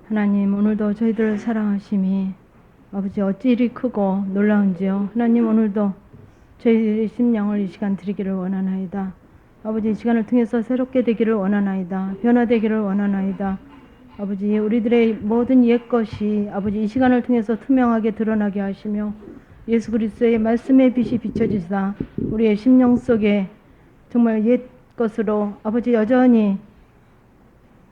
하나님, 오늘도 저희들을 사랑하심이 아버지 어찌 이리 크고 놀라운지요. 하나님, 오늘도 저희들의 심령을 이 시간 드리기를 원하나이다. 아버지, 이 시간을 통해서 새롭게 되기를 원하나이다. 변화되기를 원하나이다. 아버지, 우리들의 모든 옛것이 아버지 이 시간을 통해서 투명하게 드러나게 하시며 예수 그리스도의 말씀의 빛이 비춰지사 우리의 심령 속에 정말 옛것으로 아버지 여전히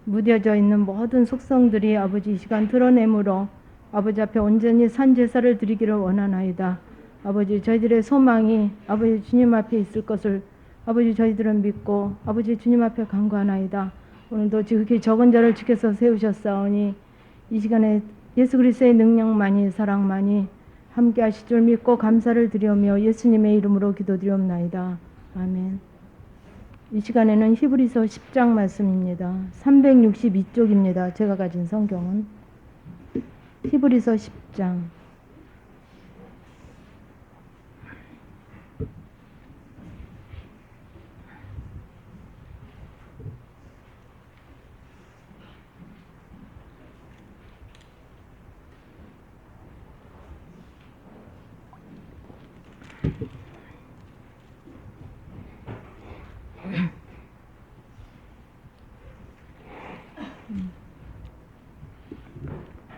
무뎌져 있는 모든 속성들이 아버지 이 시간 드러내므로 아버지 앞에 온전히 산 제사를 드리기를 원하나이다. 아버지, 저희들의 소망이 아버지 주님 앞에 있을 것을 아버지 저희들은 믿고 아버지 주님 앞에 간구하나이다. 오늘도 지극히 적은 자를 주께서 세우셨사오니 이 시간에 예수 그리스도의 능력만이 사랑만이 함께 하실 줄 믿고 감사를 드리며 예수님의 이름으로 기도드리옵나이다. 아멘. 이 시간에는 히브리서 10장 말씀입니다. 362쪽입니다. 제가 가진 성경은 히브리서 10장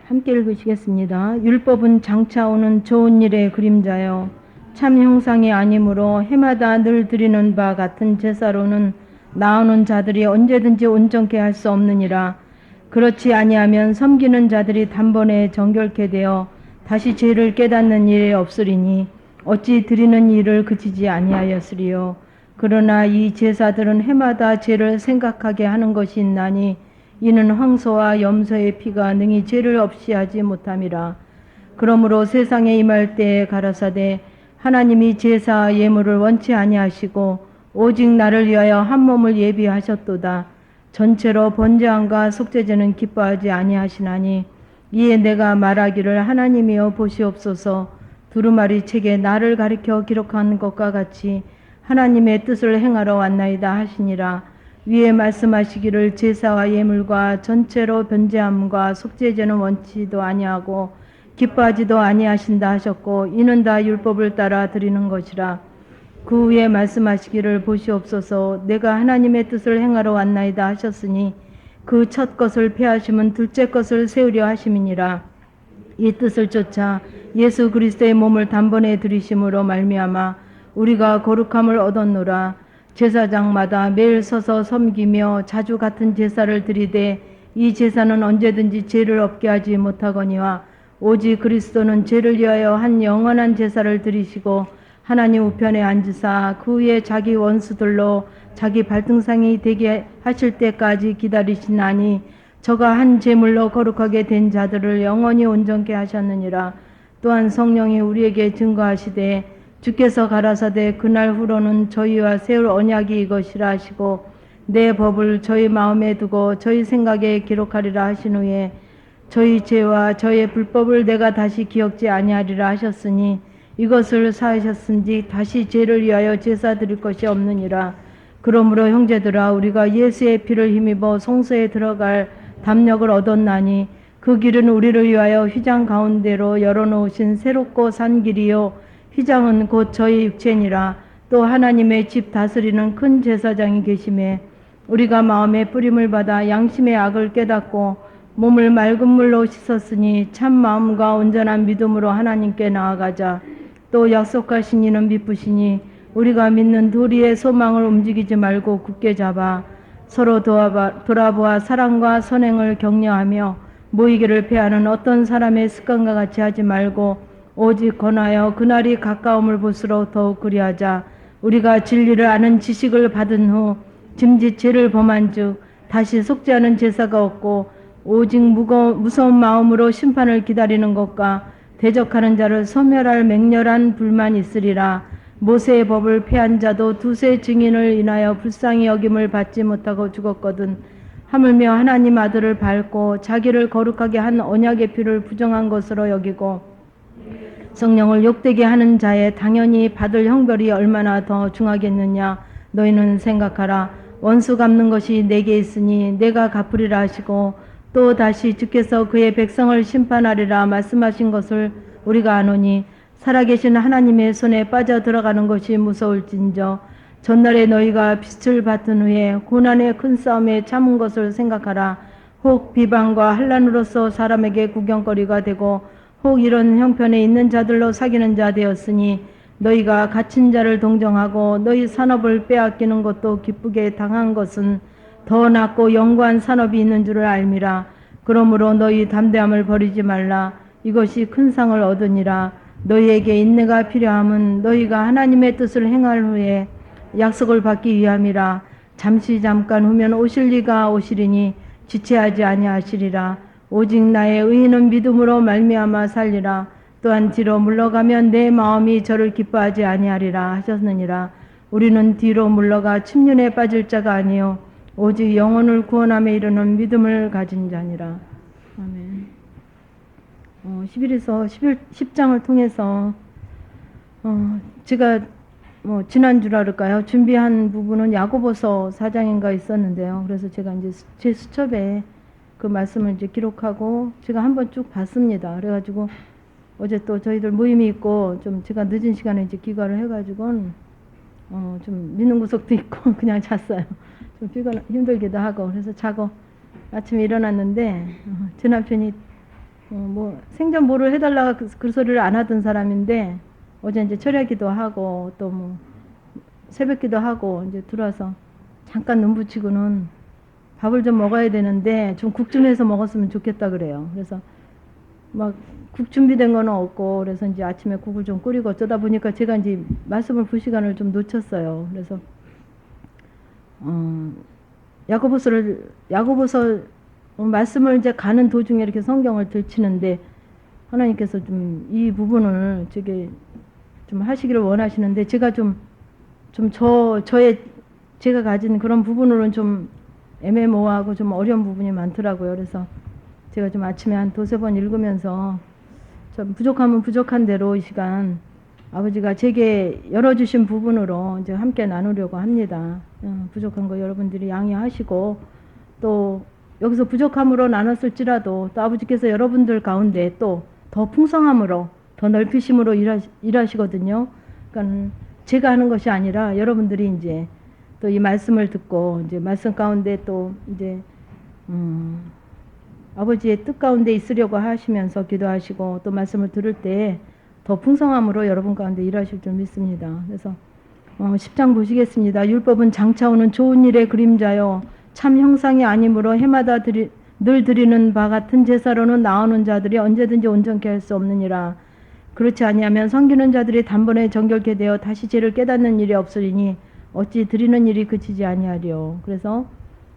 함께 읽으시겠습니다. 율법은 장차 오는 좋은 일의 그림자요 참 형상이 아니므로 해마다 늘 드리는 바 같은 제사로는 나오는 자들이 언제든지 온전케 할 수 없느니라. 그렇지 아니하면 섬기는 자들이 단번에 정결케 되어 다시 죄를 깨닫는 일이 없으리니 어찌 드리는 일을 그치지 아니하였으리요. 그러나 이 제사들은 해마다 죄를 생각하게 하는 것이 있나니 이는 황소와 염소의 피가 능히 죄를 없이 하지 못함이라. 그러므로 세상에 임할 때에 가라사대 하나님이 제사 예물을 원치 아니하시고 오직 나를 위하여 한 몸을 예비하셨도다. 전체로 번제함과 속죄제는 기뻐하지 아니하시나니 이에 내가 말하기를 하나님이여 보시옵소서. 두루마리 책에 나를 가리켜 기록한 것과 같이 하나님의 뜻을 행하러 왔나이다 하시니라. 위에 말씀하시기를 제사와 예물과 전체로 변제함과 속죄제는 원치도 아니하고 기뻐하지도 아니하신다 하셨고 이는 다 율법을 따라 드리는 것이라. 그 위에 말씀하시기를 보시옵소서. 내가 하나님의 뜻을 행하러 왔나이다 하셨으니 그 첫 것을 폐하심은 둘째 것을 세우려 하심이니라. 이 뜻을 쫓아 예수 그리스도의 몸을 단번에 들이심으로 말미암아 우리가 거룩함을 얻었노라. 제사장마다 매일 서서 섬기며 자주 같은 제사를 드리되 이 제사는 언제든지 죄를 없게 하지 못하거니와 오직 그리스도는 죄를 위하여 한 영원한 제사를 드리시고 하나님 우편에 앉으사 그 위에 자기 원수들로 자기 발등상이 되게 하실 때까지 기다리시나니 저가 한 제물로 거룩하게 된 자들을 영원히 온전케 하셨느니라. 또한 성령이 우리에게 증거하시되 주께서 가라사대 그날 후로는 저희와 세울 언약이 이것이라 하시고 내 법을 저희 마음에 두고 저희 생각에 기록하리라 하신 후에 저희 죄와 저의 불법을 내가 다시 기억지 아니하리라 하셨으니 이것을 사하셨은지 다시 죄를 위하여 제사 드릴 것이 없느니라. 그러므로 형제들아 우리가 예수의 피를 힘입어 성소에 들어갈 담력을 얻었나니 그 길은 우리를 위하여 휘장 가운데로 열어놓으신 새롭고 산 길이요 휘장은 곧 저희 육체니라. 또 하나님의 집 다스리는 큰 제사장이 계심에 우리가 마음의 뿌림을 받아 양심의 악을 깨닫고 몸을 맑은 물로 씻었으니 참 마음과 온전한 믿음으로 하나님께 나아가자. 또 약속하신 이는 미쁘시니 우리가 믿는 도리의 소망을 움직이지 말고 굳게 잡아 서로 돌아보아 사랑과 선행을 격려하며 모이기를 패하는 어떤 사람의 습관과 같이 하지 말고 오직 권하여 그날이 가까움을 볼수록 더욱 그리하자. 우리가 진리를 아는 지식을 받은 후 짐짓 죄를 범한 즉 다시 속죄하는 제사가 없고 오직 무서운 마음으로 심판을 기다리는 것과 대적하는 자를 소멸할 맹렬한 불만 있으리라. 모세의 법을 폐한 자도 두세 증인을 인하여 불쌍히 여김을 받지 못하고 죽었거든. 하물며 하나님 아들을 밟고 자기를 거룩하게 한 언약의 피를 부정한 것으로 여기고 성령을 욕되게 하는 자의 당연히 받을 형벌이 얼마나 더 중하겠느냐. 너희는 생각하라. 원수 갚는 것이 내게 있으니 내가 갚으리라 하시고 또 다시 주께서 그의 백성을 심판하리라 말씀하신 것을 우리가 아노니 살아계신 하나님의 손에 빠져 들어가는 것이 무서울진저 전날에 너희가 빛을 받은 후에 고난의 큰 싸움에 참은 것을 생각하라. 혹 비방과 환난으로서 사람에게 구경거리가 되고 혹 이런 형편에 있는 자들로 사귀는 자 되었으니 너희가 갇힌 자를 동정하고 너희 산업을 빼앗기는 것도 기쁘게 당한 것은 더 낫고 영구한 산업이 있는 줄을 알미라. 그러므로 너희 담대함을 버리지 말라. 이것이 큰 상을 얻으니라. 너희에게 인내가 필요함은 너희가 하나님의 뜻을 행할 후에 약속을 받기 위함이라. 잠시 잠깐 후면 오실 리가 오시리니 지체하지 아니하시리라. 오직 나의 의인은 믿음으로 말미암아 살리라. 또한 뒤로 물러가면 내 마음이 저를 기뻐하지 아니하리라 하셨느니라. 우리는 뒤로 물러가 침륜에 빠질 자가 아니요 오직 영혼을 구원함에 이르는 믿음을 가진 자니라. 아멘. 11에서 10장을 통해서 제가 지난주라 그럴까요? 준비한 부분은 야고보서 4장인가 있었는데요. 그래서 제가 이제 제 수첩에 그 말씀을 이제 기록하고 제가 한번 쭉 봤습니다. 그래가지고 어제 또 저희들 모임이 있고 좀 제가 늦은 시간에 이제 귀가를 해가지고 좀 믿는 구석도 있고 그냥 잤어요. 좀 힘들기도 하고 그래서 자고 아침에 일어났는데 제 남편이 생전 뭐를 해달라고 그 소리를 안 하던 사람인데 어제 이제 철야기도 하고 또 새벽기도 하고 이제 들어와서 잠깐 눈 붙이고는 밥을 좀 먹어야 되는데 좀 국 좀 해서 먹었으면 좋겠다 그래요. 그래서 막 국 준비된 거는 없고 그래서 이제 아침에 국을 좀 끓이고 어쩌다 보니까 제가 이제 말씀을 볼 시간을 좀 놓쳤어요. 그래서 야고보서 말씀을 이제 가는 도중에 이렇게 성경을 들치는데 하나님께서 좀 이 부분을 좀 하시기를 원하시는데 제가 제가 가진 그런 부분으로는 좀 애매모호하고 좀 어려운 부분이 많더라고요. 그래서 제가 좀 아침에 한 두세 번 읽으면서 좀 부족하면 부족한 대로 이 시간 아버지가 제게 열어주신 부분으로 이제 함께 나누려고 합니다. 부족한 거 여러분들이 양해하시고 또 여기서 부족함으로 나눴을지라도 또 아버지께서 여러분들 가운데 또 더 풍성함으로 더 넓히심으로 일하시거든요. 그러니까 제가 하는 것이 아니라 여러분들이 이제 또 이 말씀을 듣고 이제 말씀 가운데 또 이제 아버지의 뜻 가운데 있으려고 하시면서 기도하시고 또 말씀을 들을 때 더 풍성함으로 여러분 가운데 일하실 줄 믿습니다. 그래서 10장 보시겠습니다. 율법은 장차 오는 좋은 일의 그림자요 참 형상이 아니므로 해마다 늘 드리는 바 같은 제사로는 나오는 자들이 언제든지 온전케 할 수 없느니라. 그렇지 아니하면 섬기는 자들이 단번에 정결케 되어 다시 죄를 깨닫는 일이 없으리니 어찌 드리는 일이 그치지 아니하리요. 그래서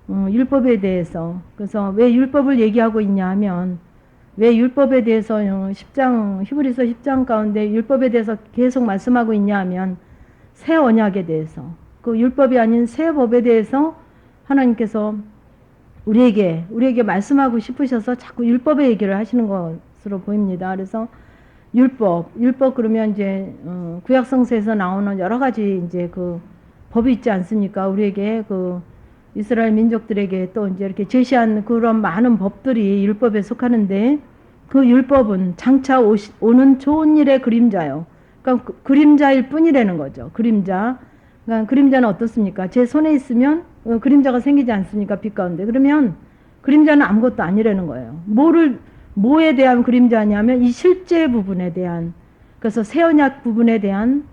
율법에 대해서 그래서 왜 율법을 얘기하고 있냐 하면 왜 율법에 대해서 10장 히브리서 10장 가운데 율법에 대해서 계속 말씀하고 있냐 하면 새 언약에 대해서 그 율법이 아닌 새 법에 대해서 하나님께서 우리에게 말씀하고 싶으셔서 자꾸 율법의 얘기를 하시는 것으로 보입니다. 그래서 율법 그러면 이제 구약 성서에서 나오는 여러 가지 이제 그 법이 있지 않습니까? 우리에게 그 이스라엘 민족들에게 또 이제 이렇게 제시한 그런 많은 법들이 율법에 속하는데 그 율법은 장차 오는 좋은 일의 그림자요. 그러니까 그림자일 뿐이라는 거죠. 그림자. 그러니까 그림자는 어떻습니까? 제 손에 있으면 그림자가 생기지 않습니까? 빛 가운데. 그러면 그림자는 아무것도 아니라는 거예요. 뭐에 대한 그림자냐면 이 실제 부분에 대한 그래서 새 언약 부분에 대한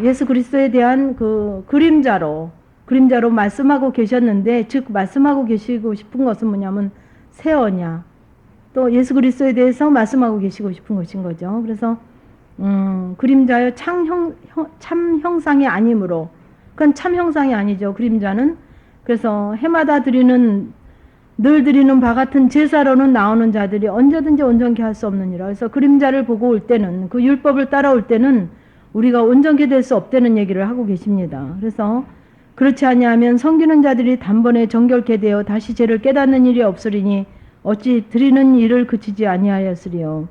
예수 그리스도에 대한 그 그림자로 말씀하고 계셨는데 즉 말씀하고 계시고 싶은 것은 뭐냐면 새 언약 또 예수 그리스도에 대해서 말씀하고 계시고 싶은 것인 거죠. 그래서 그림자요 참 형상이 아니므로 그건 참 형상이 아니죠. 그림자는 그래서 해마다 늘 드리는 바 같은 제사로는 나오는 자들이 언제든지 온전케 할 수 없느니라. 그래서 그림자를 보고 올 때는 그 율법을 따라올 때는 우리가 온전케 될 수 없다는 얘기를 하고 계십니다. 그래서 그렇지 아니하면 섬기는 자들이 단번에 정결케 되어 다시 죄를 깨닫는 일이 없으리니 어찌 드리는 일을 그치지 아니하였으리요.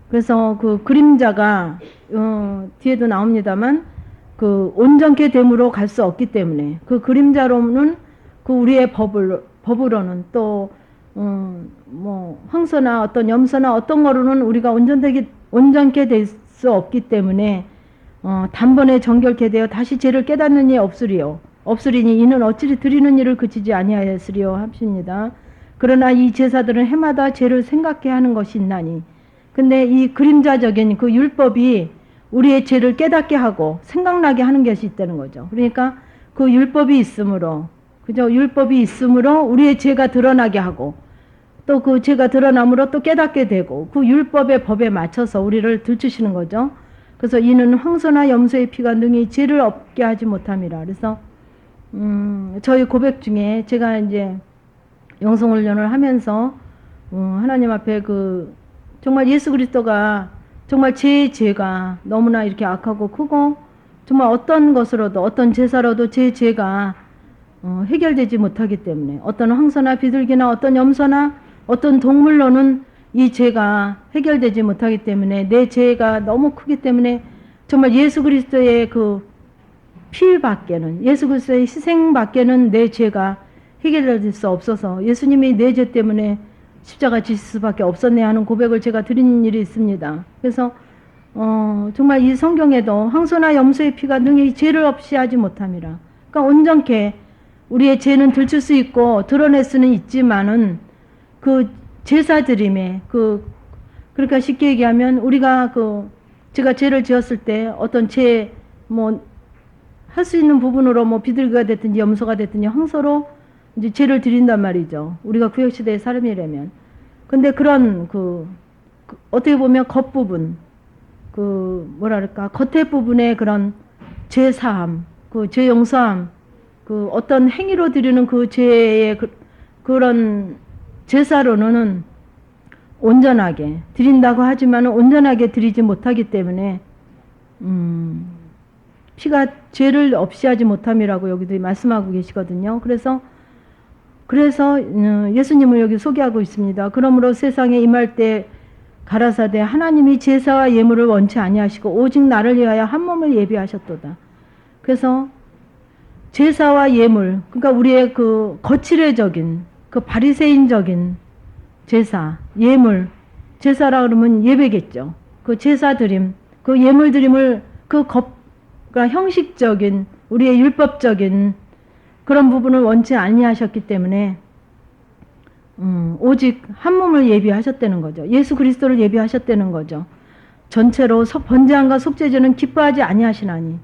그래서 그 그림자가 뒤에도 나옵니다만 그 온전케 됨으로 갈 수 없기 때문에 그 그림자로는 그 우리의 법으로는 또 뭐 황소나 어떤 염소나 어떤 거로는 우리가 온전케 될 수 없기 때문에 단번에 정결케 되어 다시 죄를 깨닫는 이 없으리요. 없으리니 이는 어찌리 드리는 일을 그치지 아니하였으리요 합니다. 그러나 이 제사들은 해마다 죄를 생각해 하는 것이 있나니. 근데 이 그림자적인 그 율법이 우리의 죄를 깨닫게 하고 생각나게 하는 것이 있다는 거죠. 그러니까 그 율법이 있으므로, 그죠? 율법이 있으므로 우리의 죄가 드러나게 하고, 또 그 죄가 드러남으로 또 깨닫게 되고, 그 율법의 법에 맞춰서 우리를 들추시는 거죠. 그래서 이는 황소나 염소의 피가 능히 죄를 없게 하지 못함이라. 그래서 저희 고백 중에 제가 이제 영성훈련을 하면서 하나님 앞에 정말 예수 그리스도가 정말 제 죄가 너무나 이렇게 악하고 크고 정말 어떤 것으로도 어떤 제사로도 제 죄가 해결되지 못하기 때문에 어떤 황소나 비둘기나 어떤 염소나 어떤 동물로는 이 죄가 해결되지 못하기 때문에 내 죄가 너무 크기 때문에 정말 예수 그리스도의 그 피밖에는, 예수 그리스도의 희생밖에는 내 죄가 해결될 수 없어서 예수님이 내 죄 때문에 십자가 지실 수밖에 없었네 하는 고백을 제가 드린 일이 있습니다. 그래서 정말 이 성경에도 황소나 염소의 피가 능히 죄를 없이 하지 못함이라. 그러니까 온전케 우리의 죄는 들출 수 있고 드러낼 수는 있지만은 그 제사드림에 그러니까 쉽게 얘기하면 우리가 제가 죄를 지었을 때 어떤 할 수 있는 부분으로 뭐 비둘기가 됐든지 염소가 됐든지 황소로 이제 죄를 드린단 말이죠. 우리가 구약시대의 사람이라면. 근데 그런 어떻게 보면 겉부분, 뭐랄까, 겉에 부분의 그런 죄사함, 죄 용서함, 어떤 행위로 드리는 그 죄의 그런 제사로는 온전하게 드린다고 하지만 온전하게 드리지 못하기 때문에 피가 죄를 없이 하지 못함이라고 여기도 말씀하고 계시거든요. 그래서 예수님을 여기 소개하고 있습니다. 그러므로 세상에 임할 때 가라사대 하나님이 제사와 예물을 원치 아니하시고 오직 나를 위하여 한 몸을 예비하셨도다. 그래서 제사와 예물, 그러니까 우리의 거칠애적인 바리새인적인 제사, 예물, 제사라 그러면 예배겠죠. 제사 드림, 예물 드림을 그러니까 형식적인 우리의 율법적인 그런 부분을 원치 아니하셨기 때문에 오직 한 몸을 예비하셨다는 거죠. 예수 그리스도를 예비하셨다는 거죠. 전체로 번제함과 속죄제는 기뻐하지 아니하시나니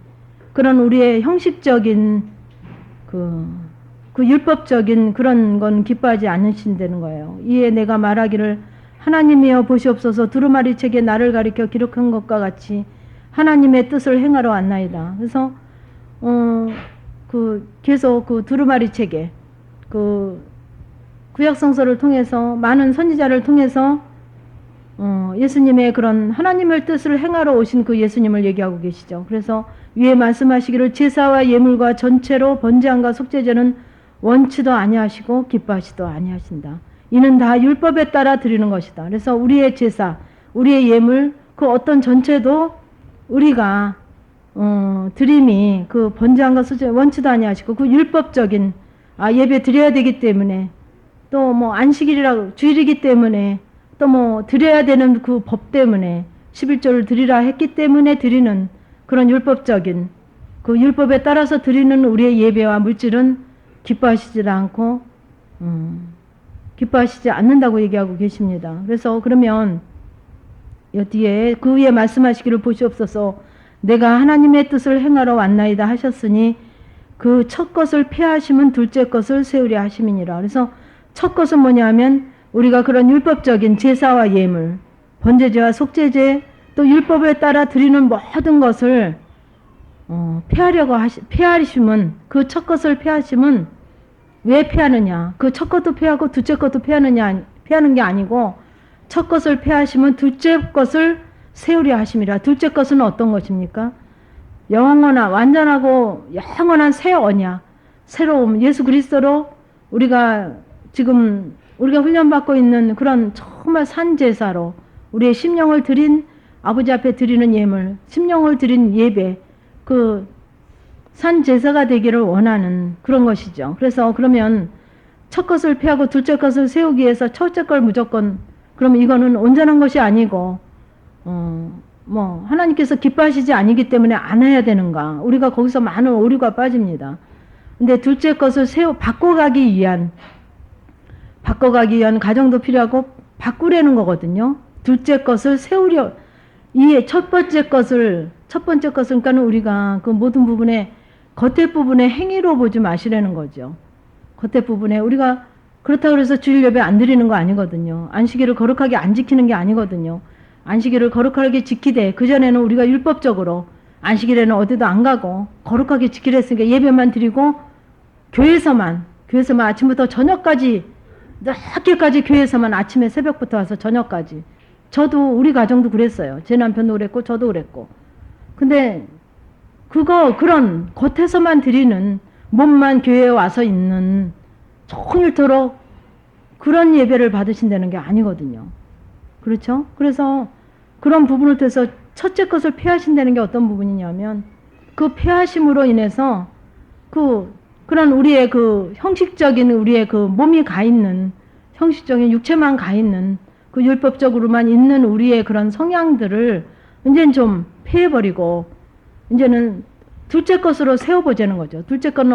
그런 우리의 형식적인 율법적인 그런 건 기뻐하지 않으신다는 거예요. 이에 내가 말하기를 하나님이여 보시옵소서 두루마리 책에 나를 가리켜 기록한 것과 같이 하나님의 뜻을 행하러 왔나이다. 그래서 계속 두루마리 책에 구약성서를 통해서 많은 선지자를 통해서 예수님의 그런 하나님의 뜻을 행하러 오신 그 예수님을 얘기하고 계시죠. 그래서 위에 말씀하시기를 제사와 예물과 전체로 번제함과 속죄제는 원치도 아니하시고 기뻐하시도 아니하신다. 이는 다 율법에 따라 드리는 것이다. 그래서 우리의 제사, 우리의 예물, 어떤 전체도 우리가 드림이 번제함과 속죄 원치도 아니하시고 율법적인 예배 드려야 되기 때문에 또 뭐 안식일이라고 주일이기 때문에 또 뭐 드려야 되는 그 법 때문에 11조를 드리라 했기 때문에 드리는 그런 율법적인 율법에 따라서 드리는 우리의 예배와 물질은 기뻐하시지 않고 기뻐하시지 않는다고 얘기하고 계십니다. 그래서 그러면 여기에 그 위에 말씀하시기를 보시옵소서 내가 하나님의 뜻을 행하러 왔나이다 하셨으니 그 첫 것을 폐하심은 둘째 것을 세우려 하심이니라. 그래서 첫 것은 뭐냐면 우리가 그런 율법적인 제사와 예물, 번제제와 속죄제 또 율법에 따라 드리는 모든 것을 폐하심은 그 첫 것을 폐하심은 왜 폐하느냐? 그 첫 것도 폐하고 둘째 것도 폐하는 게 아니고 첫 것을 폐하심은 둘째 것을 세우려 하심이라. 둘째 것은 어떤 것입니까? 영원한 완전하고 영원한 새 언약, 새로움, 예수 그리스도로 우리가 지금 우리가 훈련받고 있는 그런 정말 산 제사로 우리의 심령을 드린 아버지 앞에 드리는 예물, 심령을 드린 예배, 산 제사가 되기를 원하는 그런 것이죠. 그래서 그러면 첫 것을 피하고 둘째 것을 세우기 위해서 첫째 걸 무조건, 그러면 이거는 온전한 것이 아니고 뭐 하나님께서 기뻐하시지 아니기 때문에 안 해야 되는가. 우리가 거기서 많은 오류가 빠집니다. 근데 둘째 것을 바꿔가기 위한 가정도 필요하고 바꾸려는 거거든요. 둘째 것을 세우려, 이에 첫 번째 것을 그러니까는 우리가 그 모든 부분에 겉에 부분에 행위로 보지 마시라는 거죠. 겉에 부분에 우리가 그렇다고 해서 주일 예배 안 드리는 거 아니거든요. 안식일을 거룩하게 안 지키는 게 아니거든요. 안식일을 거룩하게 지키되 그전에는 우리가 율법적으로 안식일에는 어디도 안 가고 거룩하게 지키려 했으니까 예배만 드리고 교회에서만 아침부터 저녁까지 늦게까지 교회에서만 아침에 새벽부터 와서 저녁까지. 저도 우리 가정도 그랬어요. 제 남편도 그랬고 저도 그랬고. 근데 그런 겉에서만 드리는 몸만 교회에 와서 있는 종일토록 그런 예배를 받으신다는 게 아니거든요. 그렇죠? 그래서 그런 부분을 통해서 첫째 것을 폐하신다는 게 어떤 부분이냐면 그 폐하심으로 인해서 그런 우리의 그 형식적인 우리의 그 몸이 가 있는 형식적인 육체만 가 있는 그 율법적으로만 있는 우리의 그런 성향들을 이제는 좀 폐해버리고 이제는 둘째 것으로 세워보자는 거죠. 둘째 것은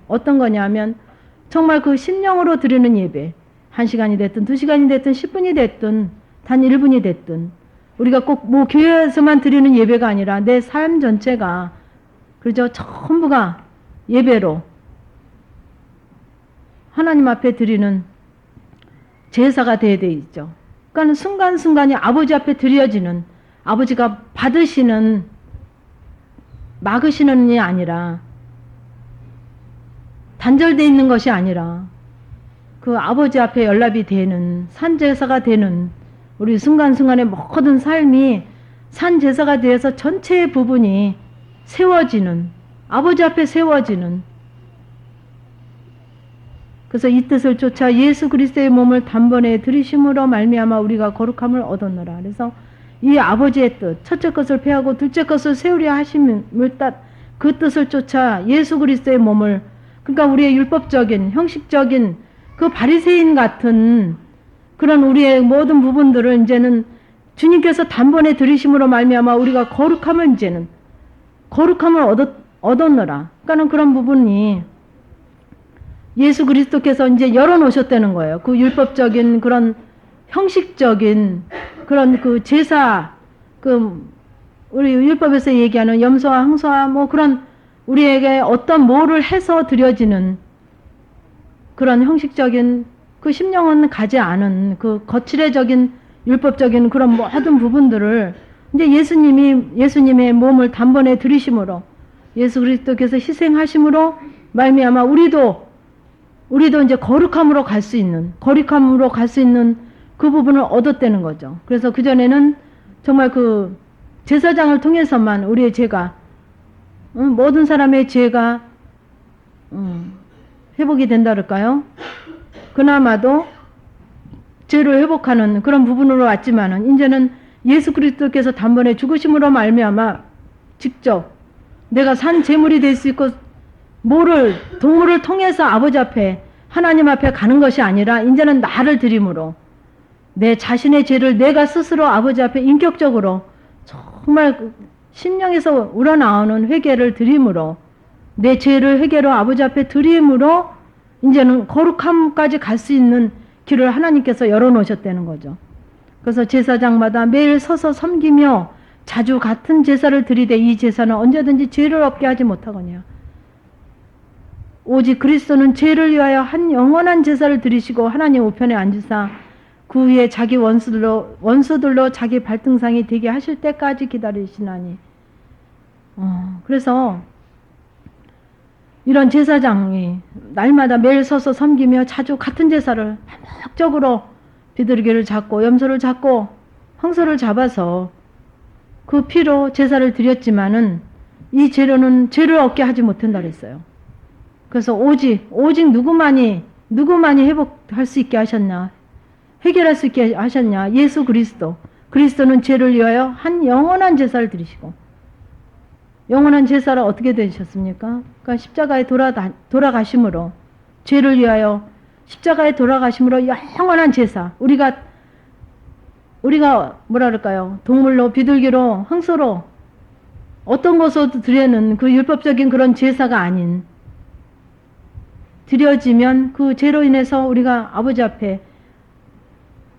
어떤 거냐면 정말 그 심령으로 드리는 예배, 1시간이 됐든 2시간이 됐든 10분이 됐든 단 1분이 됐든 우리가 꼭 뭐 교회에서만 드리는 예배가 아니라 내 삶 전체가 그죠? 전부가 예배로 하나님 앞에 드리는 제사가 되어야 있죠. 그러니까 순간순간이 아버지 앞에 드려지는, 아버지가 받으시는, 막으시는 게 아니라 단절되어 있는 것이 아니라 그 아버지 앞에 연락이 되는 산제사가 되는 우리 순간순간의 모든 삶이 산제사가 되어서 전체의 부분이 세워지는, 아버지 앞에 세워지는, 그래서 이 뜻을 쫓아 예수 그리스도의 몸을 단번에 들이심으로 말미암아 우리가 거룩함을 얻었노라. 그래서 이 아버지의 뜻, 첫째 것을 폐하고 둘째 것을 세우려 하심을 그 뜻을 쫓아 예수 그리스도의 몸을, 그러니까 우리의 율법적인 형식적인 그 바리새인 같은 그런 우리의 모든 부분들을 이제는 주님께서 단번에 들이심으로 말미암아 우리가 거룩함을 이제는 거룩함을 얻었노라. 그러니까는 그런 부분이 예수 그리스도께서 이제 열어놓으셨다는 거예요. 그 율법적인 그런 형식적인 그런 그 제사, 우리 율법에서 얘기하는 염소와 항소와 뭐 그런 우리에게 어떤 뭐를 해서 드려지는 그런 형식적인 그 심령은 가지 않은 그 거칠애적인 율법적인 그런 모든 부분들을 이제 예수님의 몸을 단번에 들이심으로 예수 그리스도께서 희생하심으로 말미암아 우리도 이제 거룩함으로 갈 수 있는 그 부분을 얻었다는 거죠. 그래서 그전에는 정말 그 제사장을 통해서만 우리의 죄가, 모든 사람의 죄가 회복이 된다 그럴까요? 그나마도 죄를 회복하는 그런 부분으로 왔지만은 이제는 예수 그리스도께서 단번에 죽으심으로 말미암아 직접 내가 산 제물이 될 수 있고 도구를 통해서 아버지 앞에 하나님 앞에 가는 것이 아니라 이제는 나를 드림으로 내 자신의 죄를 내가 스스로 아버지 앞에 인격적으로 정말 심령에서 우러나오는 회개를 드림으로 내 죄를 회개로 아버지 앞에 드림으로 이제는 거룩함까지 갈 수 있는 길을 하나님께서 열어놓으셨다는 거죠. 그래서 제사장마다 매일 서서 섬기며 자주 같은 제사를 드리되 이 제사는 언제든지 죄를 없게 하지 못하거냐. 오직 그리스도는 죄를 위하여 한 영원한 제사를 드리시고 하나님 우편에 앉으사 그 위에 자기 원수들로 자기 발등상이 되게 하실 때까지 기다리시나니. 그래서 이런 제사장이 날마다 매일 서서 섬기며 자주 같은 제사를 반복적으로 비둘기를 잡고 염소를 잡고 황소를 잡아서 그 피로 제사를 드렸지만은 이 재료는 죄를 얻게 하지 못한다 그랬어요. 그래서 오직 누구만이 회복할 수 있게 하셨냐, 해결할 수 있게 하셨냐, 예수 그리스도는 죄를 위하여 한 영원한 제사를 드리시고, 영원한 제사를 어떻게 되셨습니까? 그러니까 십자가에 돌아가심으로 죄를 위하여 십자가에 돌아가심으로 영원한 제사, 우리가 뭐라 그럴까요? 동물로, 비둘기로, 황소로 어떤 것으로도 드리는 그 율법적인 그런 제사가 아닌, 드려지면 그 죄로 인해서 우리가 아버지 앞에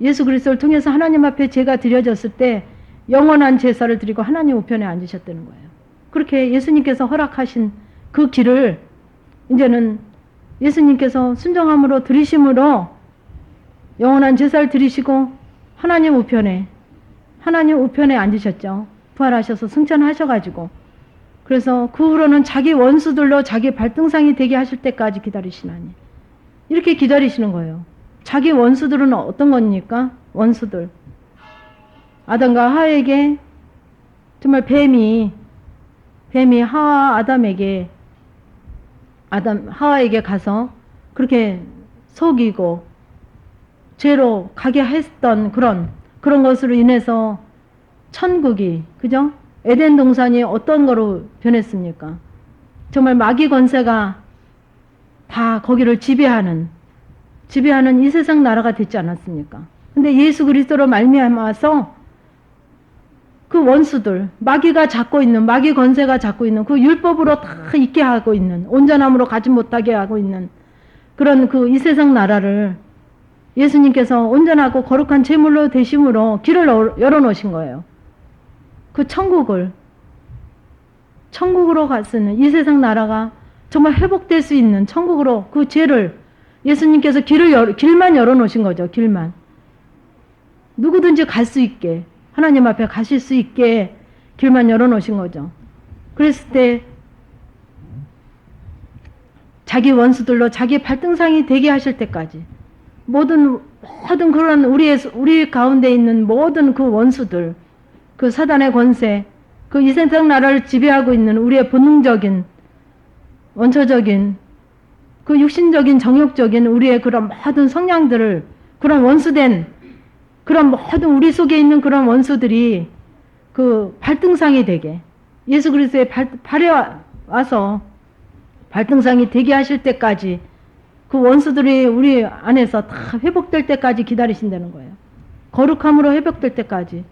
예수 그리스도를 통해서 하나님 앞에 죄가 드려졌을 때 영원한 제사를 드리고 하나님 우편에 앉으셨다는 거예요. 그렇게 예수님께서 허락하신 그 길을 이제는 예수님께서 순종함으로 드리심으로 영원한 제사를 드리시고 하나님 우편에 앉으셨죠. 부활하셔서 승천하셔가지고. 그래서 그 후로는 자기 원수들로 자기 발등상이 되게 하실 때까지 기다리시나니. 이렇게 기다리시는 거예요. 자기 원수들은 어떤 겁니까? 원수들. 아담과 하와에게 정말 뱀이 하와에게 가서 그렇게 속이고 죄로 가게 했던 그런 것으로 인해서 천국이, 그죠? 에덴 동산이 어떤 거로 변했습니까? 정말 마귀 권세가 다 거기를 지배하는 이 세상 나라가 됐지 않았습니까? 근데 예수 그리스도로 말미암아서 그 원수들, 마귀가 잡고 있는, 마귀 권세가 잡고 있는 그 율법으로 다 있게 하고 있는, 온전함으로 가지 못하게 하고 있는 그런 그 이 세상 나라를 예수님께서 온전하고 거룩한 제물로 되심으로 길을 열어놓으신 거예요. 그 천국으로 갔으면 이 세상 나라가 정말 회복될 수 있는 천국으로 그 죄를 예수님께서 길만 열어놓으신 거죠. 길만. 누구든지 갈 수 있게, 하나님 앞에 가실 수 있게 길만 열어놓으신 거죠. 그랬을 때 자기 원수들로 자기 발등상이 되게 하실 때까지 모든 그런 우리 가운데 있는 모든 그 원수들, 그 사단의 권세, 그 이 세상 나라를 지배하고 있는 우리의 본능적인, 원초적인, 그 육신적인, 정욕적인 우리의 그런 모든 성향들을, 그런 원수된, 그런 모든 우리 속에 있는 그런 원수들이 그 발등상이 되게, 예수 그리스도의 발에 와서 발등상이 되게 하실 때까지 그 원수들이 우리 안에서 다 회복될 때까지 기다리신다는 거예요. 거룩함으로 회복될 때까지.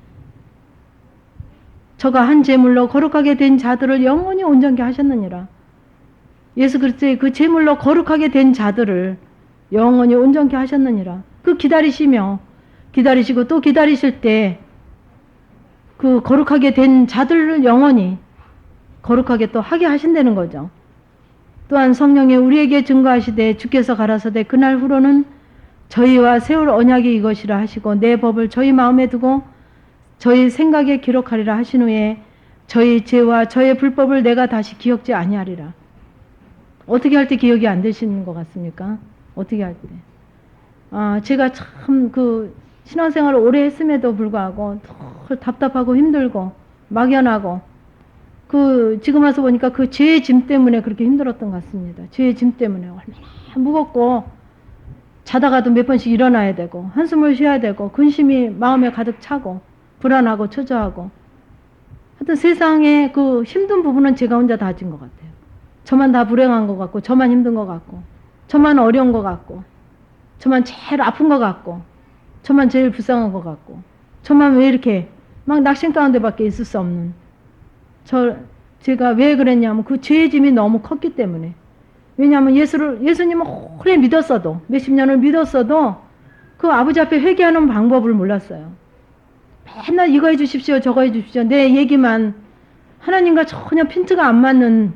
저가 한 제물로 거룩하게 된 자들을 영원히 온전케 하셨느니라. 예수 그리스도의 그 제물로 거룩하게 된 자들을 영원히 온전케 하셨느니라. 그 기다리시고 또 기다리실 때 그 거룩하게 된 자들을 영원히 거룩하게 또 하게 하신다는 거죠. 또한 성령이 우리에게 증거하시되 주께서 가라사대 그날 후로는 저희와 세울 언약이 이것이라 하시고 내 법을 저희 마음에 두고 저희 생각에 기록하리라 하신 후에 저희 죄와 저의 불법을 내가 다시 기억지 아니하리라. 어떻게 할 때 기억이 안 되시는 것 같습니까? 어떻게 할 때? 제가 참 그 신앙생활을 오래 했음에도 불구하고 더 답답하고 힘들고 막연하고 지금 와서 보니까 그 죄의 짐 때문에 그렇게 힘들었던 것 같습니다. 죄의 짐 때문에 얼마나 무겁고 자다가도 몇 번씩 일어나야 되고 한숨을 쉬어야 되고 근심이 마음에 가득 차고 불안하고 초조하고 하여튼 세상에 그 힘든 부분은 제가 혼자 다 진 것 같아요. 저만 다 불행한 것 같고 저만 힘든 것 같고 저만 어려운 것 같고 저만 제일 아픈 것 같고 저만 제일 불쌍한 것 같고 저만 왜 이렇게 막 낙심 가운데밖에 있을 수 없는 제가 왜 그랬냐면 그 죄의 짐이 너무 컸기 때문에. 왜냐하면 예수님을 오래 믿었어도 몇십 년을 믿었어도 그 아버지 앞에 회개하는 방법을 몰랐어요. 맨날 이거 해주십시오 저거 해주십시오 내 얘기만 하나님과 전혀 핀트가 안 맞는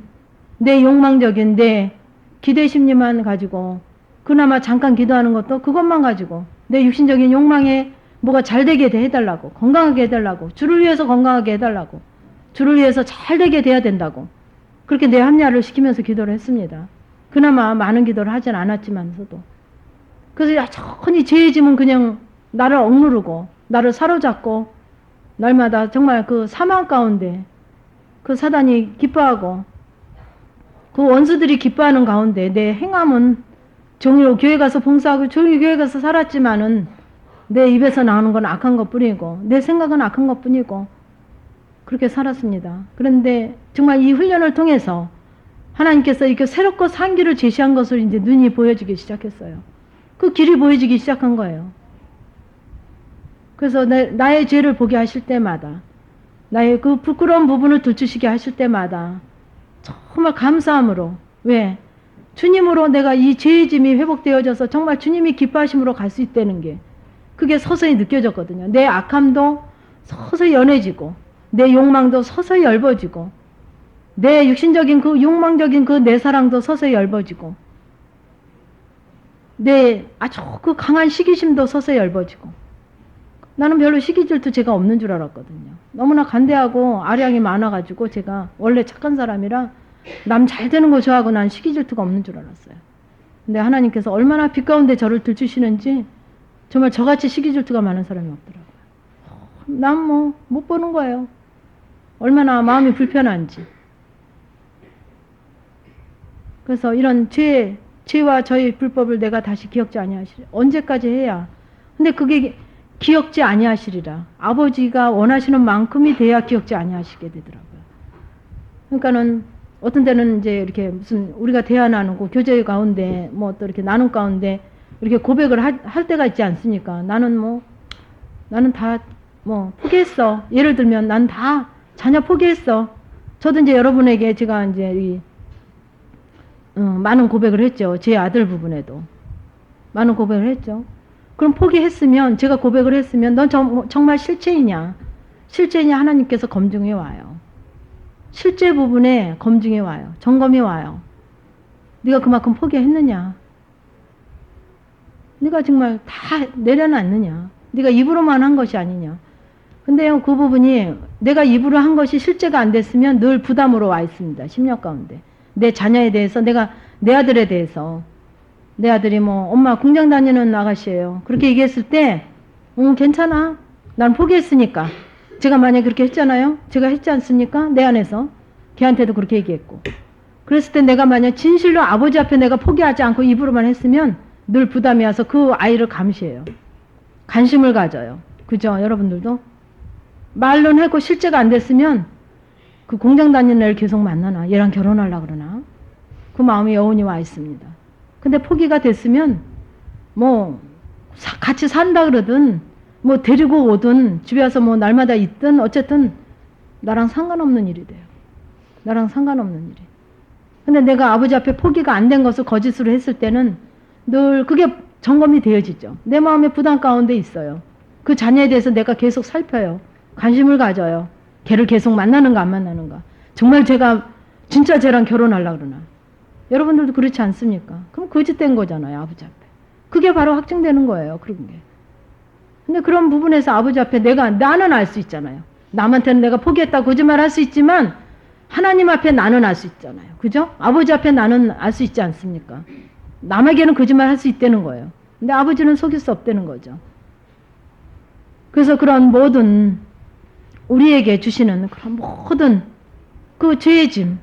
내 욕망적인 내 기대심리만 가지고 그나마 잠깐 기도하는 것도 그것만 가지고 내 육신적인 욕망에 뭐가 잘 되게 해달라고 건강하게 해달라고 주를 위해서 건강하게 해달라고 주를 위해서 잘 되게 돼야 된다고 그렇게 내 합리화를 시키면서 기도를 했습니다. 그나마 많은 기도를 하진 않았지만서도 그래서 천히 죄의 짐은 그냥 나를 억누르고 나를 사로잡고 날마다 정말 그 사망 가운데 그 사단이 기뻐하고 그 원수들이 기뻐하는 가운데 내 행함은 종이로 교회 가서 봉사하고 종이 교회 가서 살았지만은 내 입에서 나오는 건 악한 것 뿐이고 내 생각은 악한 것 뿐이고 그렇게 살았습니다. 그런데 정말 이 훈련을 통해서 하나님께서 이렇게 새롭고 산 길을 제시한 것을 이제 눈이 보여지기 시작했어요. 그 길이 보여지기 시작한 거예요. 그래서 나의 죄를 보게 하실 때마다, 나의 그 부끄러운 부분을 들추시게 하실 때마다 정말 감사함으로, 왜? 주님으로 내가 이 죄의 짐이 회복되어져서 정말 주님이 기뻐하심으로 갈 수 있다는 게 그게 서서히 느껴졌거든요. 내 악함도 서서히 연해지고 내 욕망도 서서히 얇아지고 내 육신적인 그 욕망적인 그 내 사랑도 서서히 얇아지고 내 아주 그 강한 시기심도 서서히 얇아지고. 나는 별로 시기질투 제가 없는 줄 알았거든요. 너무나 간대하고 아량이 많아가지고 제가 원래 착한 사람이라 남 잘 되는 거 좋아하고 난 시기질투가 없는 줄 알았어요. 근데 하나님께서 얼마나 빛 가운데 저를 들추시는지 정말 저같이 시기질투가 많은 사람이 없더라고요. 난 뭐 못 보는 거예요. 얼마나 마음이 불편한지. 그래서 이런 죄와 저의 불법을 내가 다시 기억지 아니하시리라. 언제까지 해야? 근데 그게 기억지 아니하시리라. 아버지가 원하시는 만큼이 돼야 기억지 아니하시게 되더라고요. 그러니까는 어떤 때는 이제 이렇게 무슨 우리가 대화 나누고 교제 가운데 뭐 또 이렇게 나눔 가운데 이렇게 고백을 할 때가 있지 않습니까? 나는 다 포기했어. 예를 들면 난 다 자녀 포기했어. 저도 이제 여러분에게 제가 이제 많은 고백을 했죠. 제 아들 부분에도 많은 고백을 했죠. 그럼 포기했으면, 제가 고백을 했으면 넌 정말 실체이냐 하나님께서 검증해 와요. 실제 부분에 검증해 와요. 점검해 와요. 네가 그만큼 포기했느냐, 네가 정말 다 내려놨느냐, 네가 입으로만 한 것이 아니냐. 근데요, 그 부분이 내가 입으로 한 것이 실제가 안 됐으면 늘 부담으로 와 있습니다. 심령 가운데. 내 자녀에 대해서, 내 아들에 대해서, 내 아들이 엄마 공장 다니는 아가씨예요. 그렇게 얘기했을 때, 괜찮아. 난 포기했으니까. 제가 만약에 그렇게 했잖아요. 제가 했지 않습니까? 내 안에서. 걔한테도 그렇게 얘기했고. 그랬을 때 내가 만약 진실로 아버지 앞에 내가 포기하지 않고 입으로만 했으면 늘 부담이 와서 그 아이를 감시해요. 관심을 가져요. 그죠? 여러분들도? 말로는 했고 실제가 안 됐으면 그 공장 다니는 애를 계속 만나나? 얘랑 결혼하려고 그러나? 그 마음이 여운이 와 있습니다. 근데 포기가 됐으면 같이 산다 그러든 데리고 오든 집에 와서 날마다 있든 어쨌든 나랑 상관없는 일이 돼요. 나랑 상관없는 일이. 근데 내가 아버지 앞에 포기가 안 된 것을 거짓으로 했을 때는 늘 그게 점검이 되어지죠. 내 마음의 부담 가운데 있어요. 그 자녀에 대해서 내가 계속 살펴요. 관심을 가져요. 걔를 계속 만나는가 안 만나는가. 정말 제가 진짜 쟤랑 결혼하려고 그러나. 여러분들도 그렇지 않습니까? 그럼 거짓된 거잖아요. 아버지 앞에. 그게 바로 확증되는 거예요. 그런 게. 근데 그런 부분에서 아버지 앞에 나는 알 수 있잖아요. 남한테는 내가 포기했다 거짓말 할 수 있지만 하나님 앞에 나는 알 수 있잖아요. 그죠? 아버지 앞에 나는 알 수 있지 않습니까? 남에게는 거짓말 할 수 있다는 거예요. 근데 아버지는 속일 수 없다는 거죠. 그래서 그런 모든 우리에게 주시는 그런 모든 그 죄의 짐,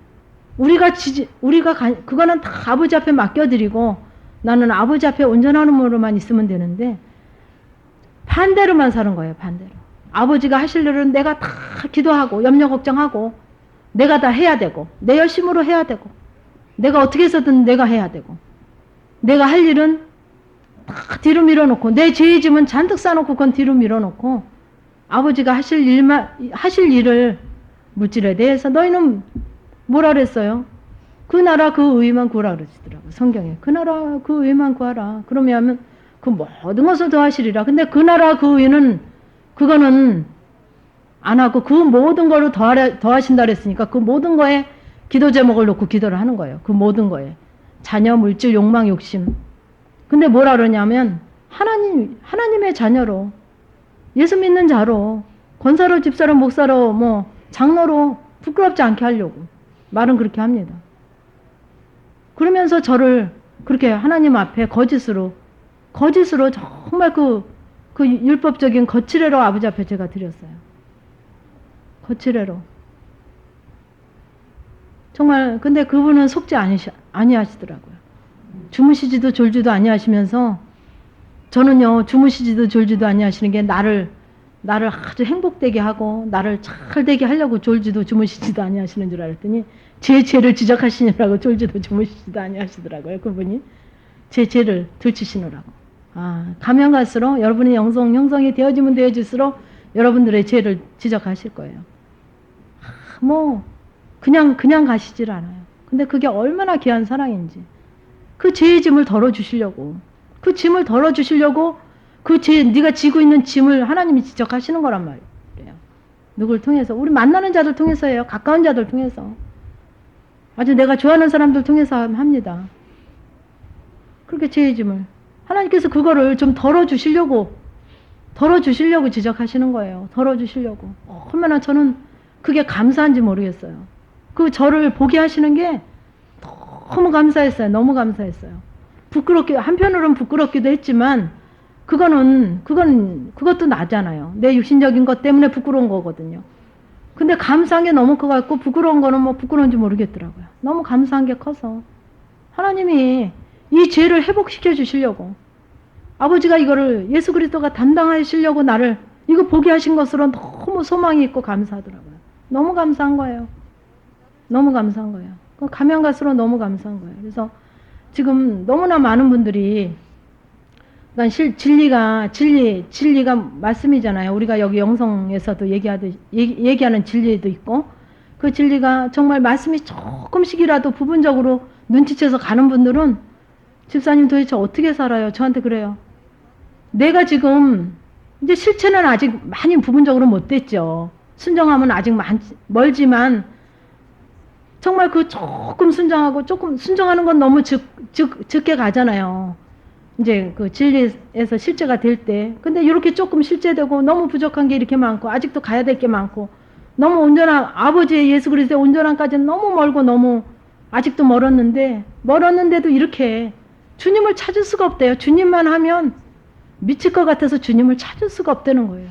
그거는 다 아버지 앞에 맡겨드리고 나는 아버지 앞에 온전한 몸으로만 있으면 되는데 반대로만 사는 거예요. 반대로. 아버지가 하실 일은 내가 다 기도하고 염려 걱정하고 내가 다 해야 되고 내 열심으로 해야 되고 내가 어떻게 해서든 내가 해야 되고 내가 할 일은 다 뒤로 밀어놓고 내 죄의 짐은 잔뜩 싸놓고 그건 뒤로 밀어놓고 아버지가 하실 일을 물질에 대해서 너희는 뭐라 그랬어요? 그 나라 그 의만 구하라 그러시더라고요. 성경에. 그 나라 그 의만 구하라. 그러면 그 모든 것을 더하시리라. 근데 그 나라 그 의는 그거는 안 하고 그 모든 걸로 더하신다 그랬으니까 그 모든 거에 기도 제목을 놓고 기도를 하는 거예요. 그 모든 거에. 자녀, 물질, 욕망, 욕심. 근데 뭐라 그러냐면 하나님의 자녀로 예수 믿는 자로 권사로 집사로 목사로 장로로 부끄럽지 않게 하려고 말은 그렇게 합니다. 그러면서 저를 그렇게 하나님 앞에 거짓으로 정말 그 율법적인 거칠애로 아버지 앞에 제가 드렸어요. 거칠애로. 정말 근데 그분은 속지 아니하시더라고요. 주무시지도 졸지도 아니하시면서 저는요 주무시지도 졸지도 아니하시는 게 나를 아주 행복되게 하고 나를 잘 되게 하려고 졸지도 주무시지도 아니하시는 줄 알았더니 제 죄를 지적하시느라고 졸지도 주무시지도 아니하시더라고요. 그분이 제 죄를 들추시느라고. 가면 갈수록 여러분의 형성이 되어지면 되어질수록 여러분들의 죄를 지적하실 거예요. 그냥 가시질 않아요. 근데 그게 얼마나 귀한 사랑인지. 그 죄의 짐을 덜어주시려고. 그 짐을 덜어주시려고 네가 지고 있는 짐을 하나님이 지적하시는 거란 말이에요. 누굴 통해서? 우리 만나는 자들 통해서예요. 가까운 자들 통해서. 아주 내가 좋아하는 사람들 통해서 합니다. 그렇게 죄의 짐을. 하나님께서 그거를 좀 덜어주시려고 지적하시는 거예요. 덜어주시려고. 얼마나 저는 그게 감사한지 모르겠어요. 그 저를 보게 하시는 게 너무 감사했어요. 너무 감사했어요. 한편으로는 부끄럽기도 했지만, 그것도 나잖아요. 내 육신적인 것 때문에 부끄러운 거거든요. 근데 감사한 게 너무 커 갖고 부끄러운 거는 부끄러운지 모르겠더라고요. 너무 감사한 게 커서. 하나님이 이 죄를 회복시켜 주시려고. 아버지가 이거를 예수 그리스도가 담당하시려고 나를 이거 보게 하신 것으로 너무 소망이 있고 감사하더라고요. 너무 감사한 거예요. 너무 감사한 거예요. 가면 갈수록 너무 감사한 거예요. 그래서 지금 너무나 많은 분들이 그러니까 진리가 말씀이잖아요. 우리가 여기 영성에서도 얘기하는 진리도 있고, 그 진리가 정말 말씀이 조금씩이라도 부분적으로 눈치채서 가는 분들은, 집사님 도대체 어떻게 살아요? 저한테 그래요. 내가 지금 이제 실체는 아직 많이 부분적으로 못 됐죠. 순정함은 아직 멀지만 정말 그 조금 순정하고 조금 순정하는 건 너무 적게 가잖아요. 이제 그 진리에서 실제가 될 때. 근데 이렇게 조금 실제되고 너무 부족한 게 이렇게 많고 아직도 가야 될 게 많고 너무 온전한 아버지의 예수 그리스도의 온전함까지는 너무 멀고 너무 아직도 멀었는데도 이렇게 주님을 찾을 수가 없대요. 주님만 하면 미칠 것 같아서 주님을 찾을 수가 없다는 거예요.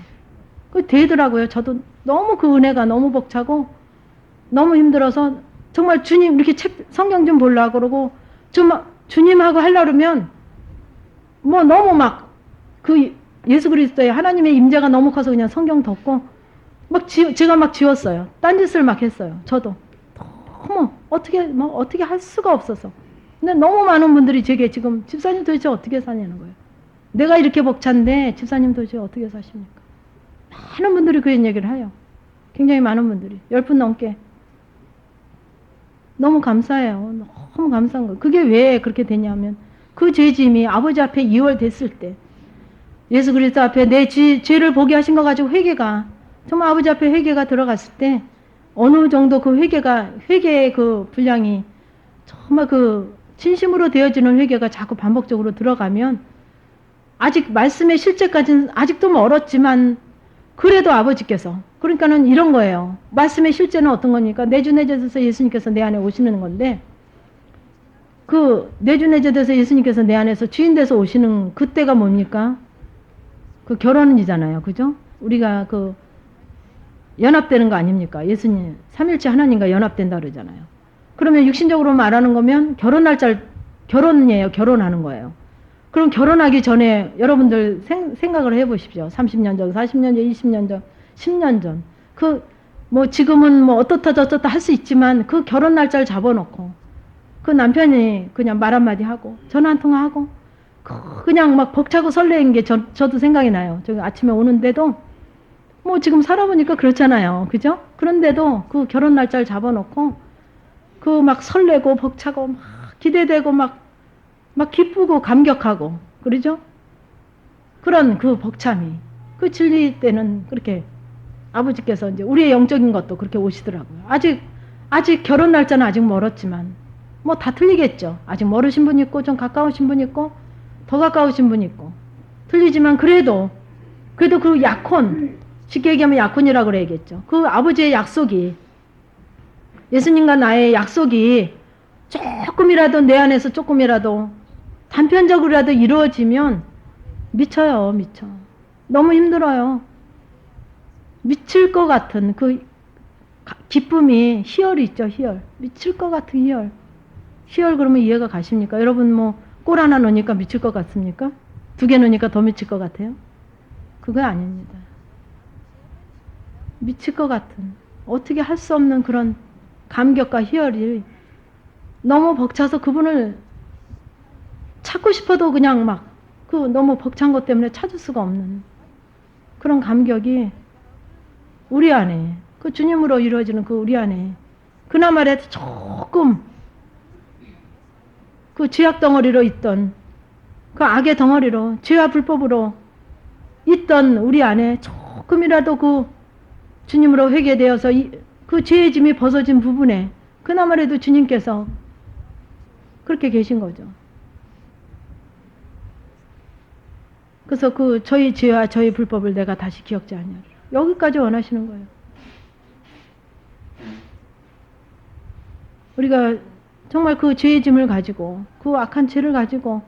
그 되더라고요. 저도 너무 그 은혜가 너무 벅차고 너무 힘들어서 정말 주님 이렇게 성경 좀 보려고 그러고 좀 주님하고 하려고 그러면 너무 그 예수 그리스도의 하나님의 임재가 너무 커서 그냥 성경 덮고 제가 지웠어요. 딴짓을 했어요. 저도 너무 어떻게 할 수가 없어서. 근데 너무 많은 분들이 제게 지금 집사님 도대체 어떻게 사냐는 거예요. 내가 이렇게 벅찬데 집사님 도대체 어떻게 사십니까? 많은 분들이 그런 얘기를 해요. 굉장히 많은 분들이 10분 넘게. 너무 감사해요. 너무 감사한 거예요. 그게 왜 그렇게 되냐면 그 죄짐이 아버지 앞에 이월됐을 때 예수 그리스도 앞에 내 죄를 보게 하신 거 가지고 회개가 정말 아버지 앞에 회개가 들어갔을 때 어느 정도 그 회개의 그 분량이 정말 그 진심으로 되어지는 회개가 자꾸 반복적으로 들어가면 아직 말씀의 실제까지는 아직도 멀었지만 그래도 아버지께서 그러니까는 이런 거예요. 말씀의 실제는 어떤 거니까 내주내제돼서 예수님께서 내 안에 오시는 건데 그 내주내제돼서 예수님께서 내 안에서 주인 돼서 오시는 그때가 뭡니까? 그 결혼이잖아요. 그죠? 우리가 그 연합되는 거 아닙니까? 예수님 삼일째 하나님과 연합된다 그러잖아요. 그러면 육신적으로 말하는 거면 결혼이에요. 결혼하는 거예요. 그럼 결혼하기 전에 여러분들 생각을 해보십시오. 30년 전, 40년 전, 20년 전, 10년 전. 지금은 어떻다 저떻다 할 수 있지만 그 결혼 날짜를 잡아놓고 그 남편이 그냥 말 한마디 하고 전화 한 통화하고 그냥 벅차고 설레는 게 저도 생각이 나요. 저기 아침에 오는데도 지금 살아보니까 그렇잖아요. 그죠? 그런데도 그 결혼 날짜를 잡아놓고 그 설레고 벅차고 기대되고 기쁘고 감격하고 그러죠? 그런 그 벅참이 그 진리 때는 그렇게 아버지께서 이제 우리의 영적인 것도 그렇게 오시더라고요. 아직 결혼 날짜는 아직 멀었지만 다 틀리겠죠. 아직 멀으신 분 있고 좀 가까우신 분 있고 더 가까우신 분 있고 틀리지만 그래도 그 약혼 쉽게 얘기하면 약혼이라고 그래야겠죠. 그 아버지의 약속이 예수님과 나의 약속이 조금이라도 내 안에서 조금이라도 단편적으로라도 이루어지면 미쳐요. 미쳐. 너무 힘들어요. 미칠 것 같은 그 기쁨이 희열이 있죠. 희열. 미칠 것 같은 희열. 희열 그러면 이해가 가십니까? 여러분 꼴 하나 넣으니까 미칠 것 같습니까? 2개 넣으니까 더 미칠 것 같아요? 그거 아닙니다. 미칠 것 같은 어떻게 할 수 없는 그런 감격과 희열이 너무 벅차서 그분을 찾고 싶어도 그냥 그 너무 벅찬 것 때문에 찾을 수가 없는 그런 감격이 우리 안에, 그 주님으로 이루어지는 그 우리 안에, 그나마라도 조금 그 죄악 덩어리로 있던, 그 악의 덩어리로, 죄와 불법으로 있던 우리 안에 조금이라도 그 주님으로 회개되어서 그 죄의 짐이 벗어진 부분에 그나마라도 주님께서 그렇게 계신 거죠. 그래서 그 저희 죄와 저희 불법을 내가 다시 기억지 아니하리라. 여기까지 원하시는 거예요. 우리가 정말 그 죄의 짐을 가지고 그 악한 죄를 가지고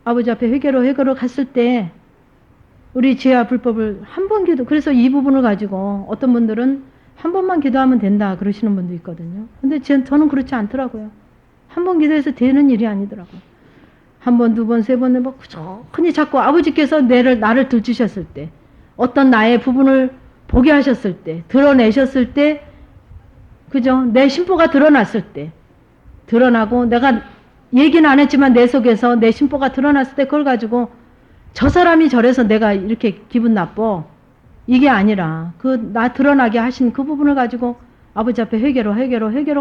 아버지 앞에 회개로 갔을 때 우리 죄와 불법을 한 번 기도, 그래서 이 부분을 가지고 어떤 분들은 한 번만 기도하면 된다 그러시는 분도 있거든요. 근데 저는 그렇지 않더라고요. 한 번 기도해서 되는 일이 아니더라고요. 한 번, 두 번, 세 번을 막 흔히 자꾸 아버지께서 나를 들추셨을 때, 어떤 나의 부분을 보게 하셨을 때, 드러내셨을 때, 그죠? 내 심보가 드러났을 때, 드러나고 내가 얘기는 안 했지만 내 속에서 내 심보가 드러났을 때 그걸 가지고 저 사람이 저래서 내가 이렇게 기분 나빠. 이게 아니라 그 나 드러나게 하신 그 부분을 가지고 아버지 앞에 회개로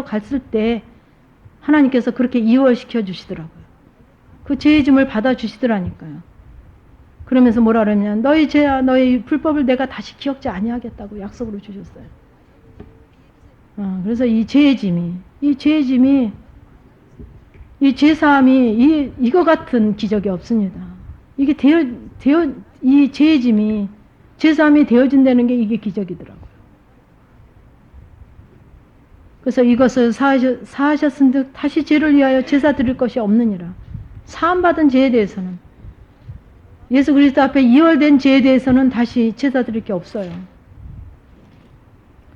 갔을 때 하나님께서 그렇게 이월시켜 주시더라고요. 그 죄의 짐을 받아주시더라니까요. 그러면서 뭐라 그러냐면 너희 죄와 너희 불법을 내가 다시 기억지 아니하겠다고 약속으로 주셨어요. 그래서 이 죄의 짐이 이 죄사함이 이거 같은 기적이 없습니다. 이게 이 죄의 짐이 죄사함이 되어진다는 게 이게 기적이더라고요. 그래서 이것을 사하셨은 듯 다시 죄를 위하여 제사 드릴 것이 없느니라. 사함받은 죄에 대해서는, 예수 그리스도 앞에 이월된 죄에 대해서는 다시 제사 드릴 게 없어요.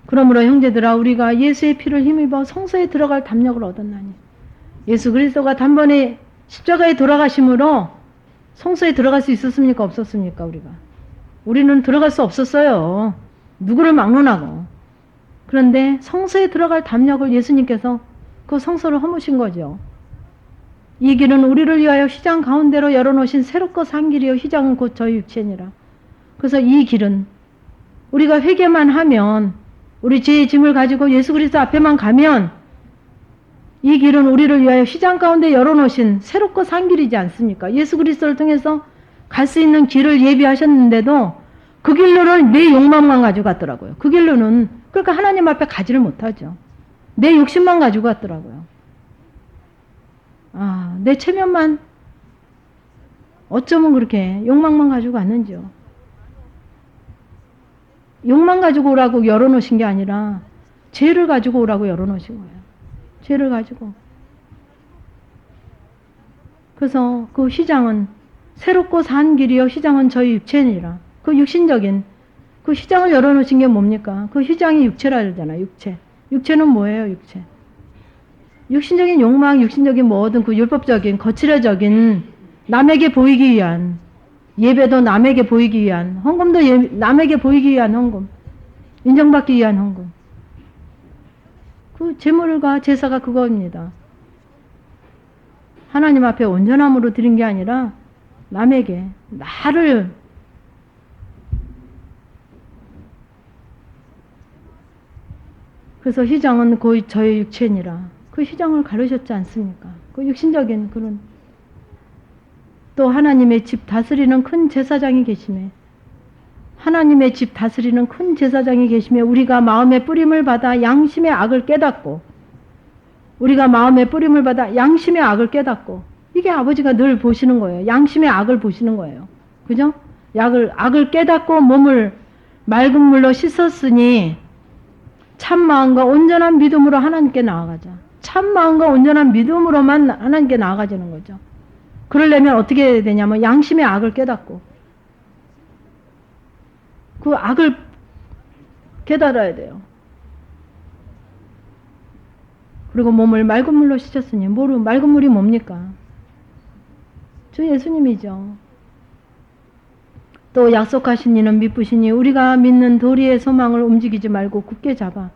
그러므로 형제들아, 우리가 예수의 피를 힘입어 성소에 들어갈 담력을 얻었나니, 예수 그리스도가 단번에 십자가에 돌아가심으로 성소에 들어갈 수 있었습니까? 없었습니까? 우리는 들어갈 수 없었어요. 누구를 막론하고. 그런데 성소에 들어갈 담력을 예수님께서 그 성소를 허무신 거죠. 이 길은 우리를 위하여 휘장 가운데로 열어놓으신 새롭고 산 길이요 휘장은 곧 저희 육체니라. 그래서 이 길은 우리가 회개만 하면, 우리 죄의 짐을 가지고 예수 그리스도 앞에만 가면 이 길은 우리를 위하여 휘장 가운데 열어놓으신 새롭고 산 길이지 않습니까? 예수 그리스도를 통해서 갈 수 있는 길을 예비하셨는데도 그 길로는 내 욕망만 가지고 갔더라고요. 그 길로는, 그러니까 하나님 앞에 가지를 못하죠. 내 욕심만 가지고 갔더라고요. 내 체면만, 어쩌면 그렇게 욕망만 가지고 갔는지요. 욕망 가지고 오라고 열어놓으신 게 아니라 죄를 가지고 오라고 열어놓으신 거예요. 죄를 가지고. 그래서 그 휘장은 새롭고 산 길이요 휘장은 저희 육체니라. 그 육신적인 그 휘장을 열어놓으신 게 뭡니까? 그 휘장이 육체라 그러잖아요. 육체는 뭐예요? 육신적인 욕망, 육신적인 뭐든 그 율법적인 거칠어적인 남에게 보이기 위한 예배도, 남에게 보이기 위한 헌금도, 남에게 보이기 위한 헌금, 인정받기 위한 헌금. 그 제물과 제사가 그거입니다. 하나님 앞에 온전함으로 드린 게 아니라 남에게, 나를, 그래서 휘장은 거의 저의 육체니라. 그 휘장을 가르셨지 않습니까? 그 육신적인 그런, 또 하나님의 집 다스리는 큰 제사장이 계시매, 하나님의 집 다스리는 큰 제사장이 계시며, 우리가 마음의 뿌림을 받아 양심의 악을 깨닫고, 이게 아버지가 늘 보시는 거예요. 양심의 악을 보시는 거예요. 그죠? 악을 깨닫고 몸을 맑은 물로 씻었으니 참 마음과 온전한 믿음으로 하나님께 나아가자. 참 마음과 온전한 믿음으로만 하나님께 나아가지는 거죠. 그러려면 어떻게 해야 되냐면 양심의 악을 깨닫고 그 악을 깨달아야 돼요. 그리고 몸을 맑은 물로 씻었으니, 맑은 물이 뭡니까? 주 예수님이죠. 또 약속하신 이는 미쁘시니 우리가 믿는 도리의 소망을 움직이지 말고 굳게 잡아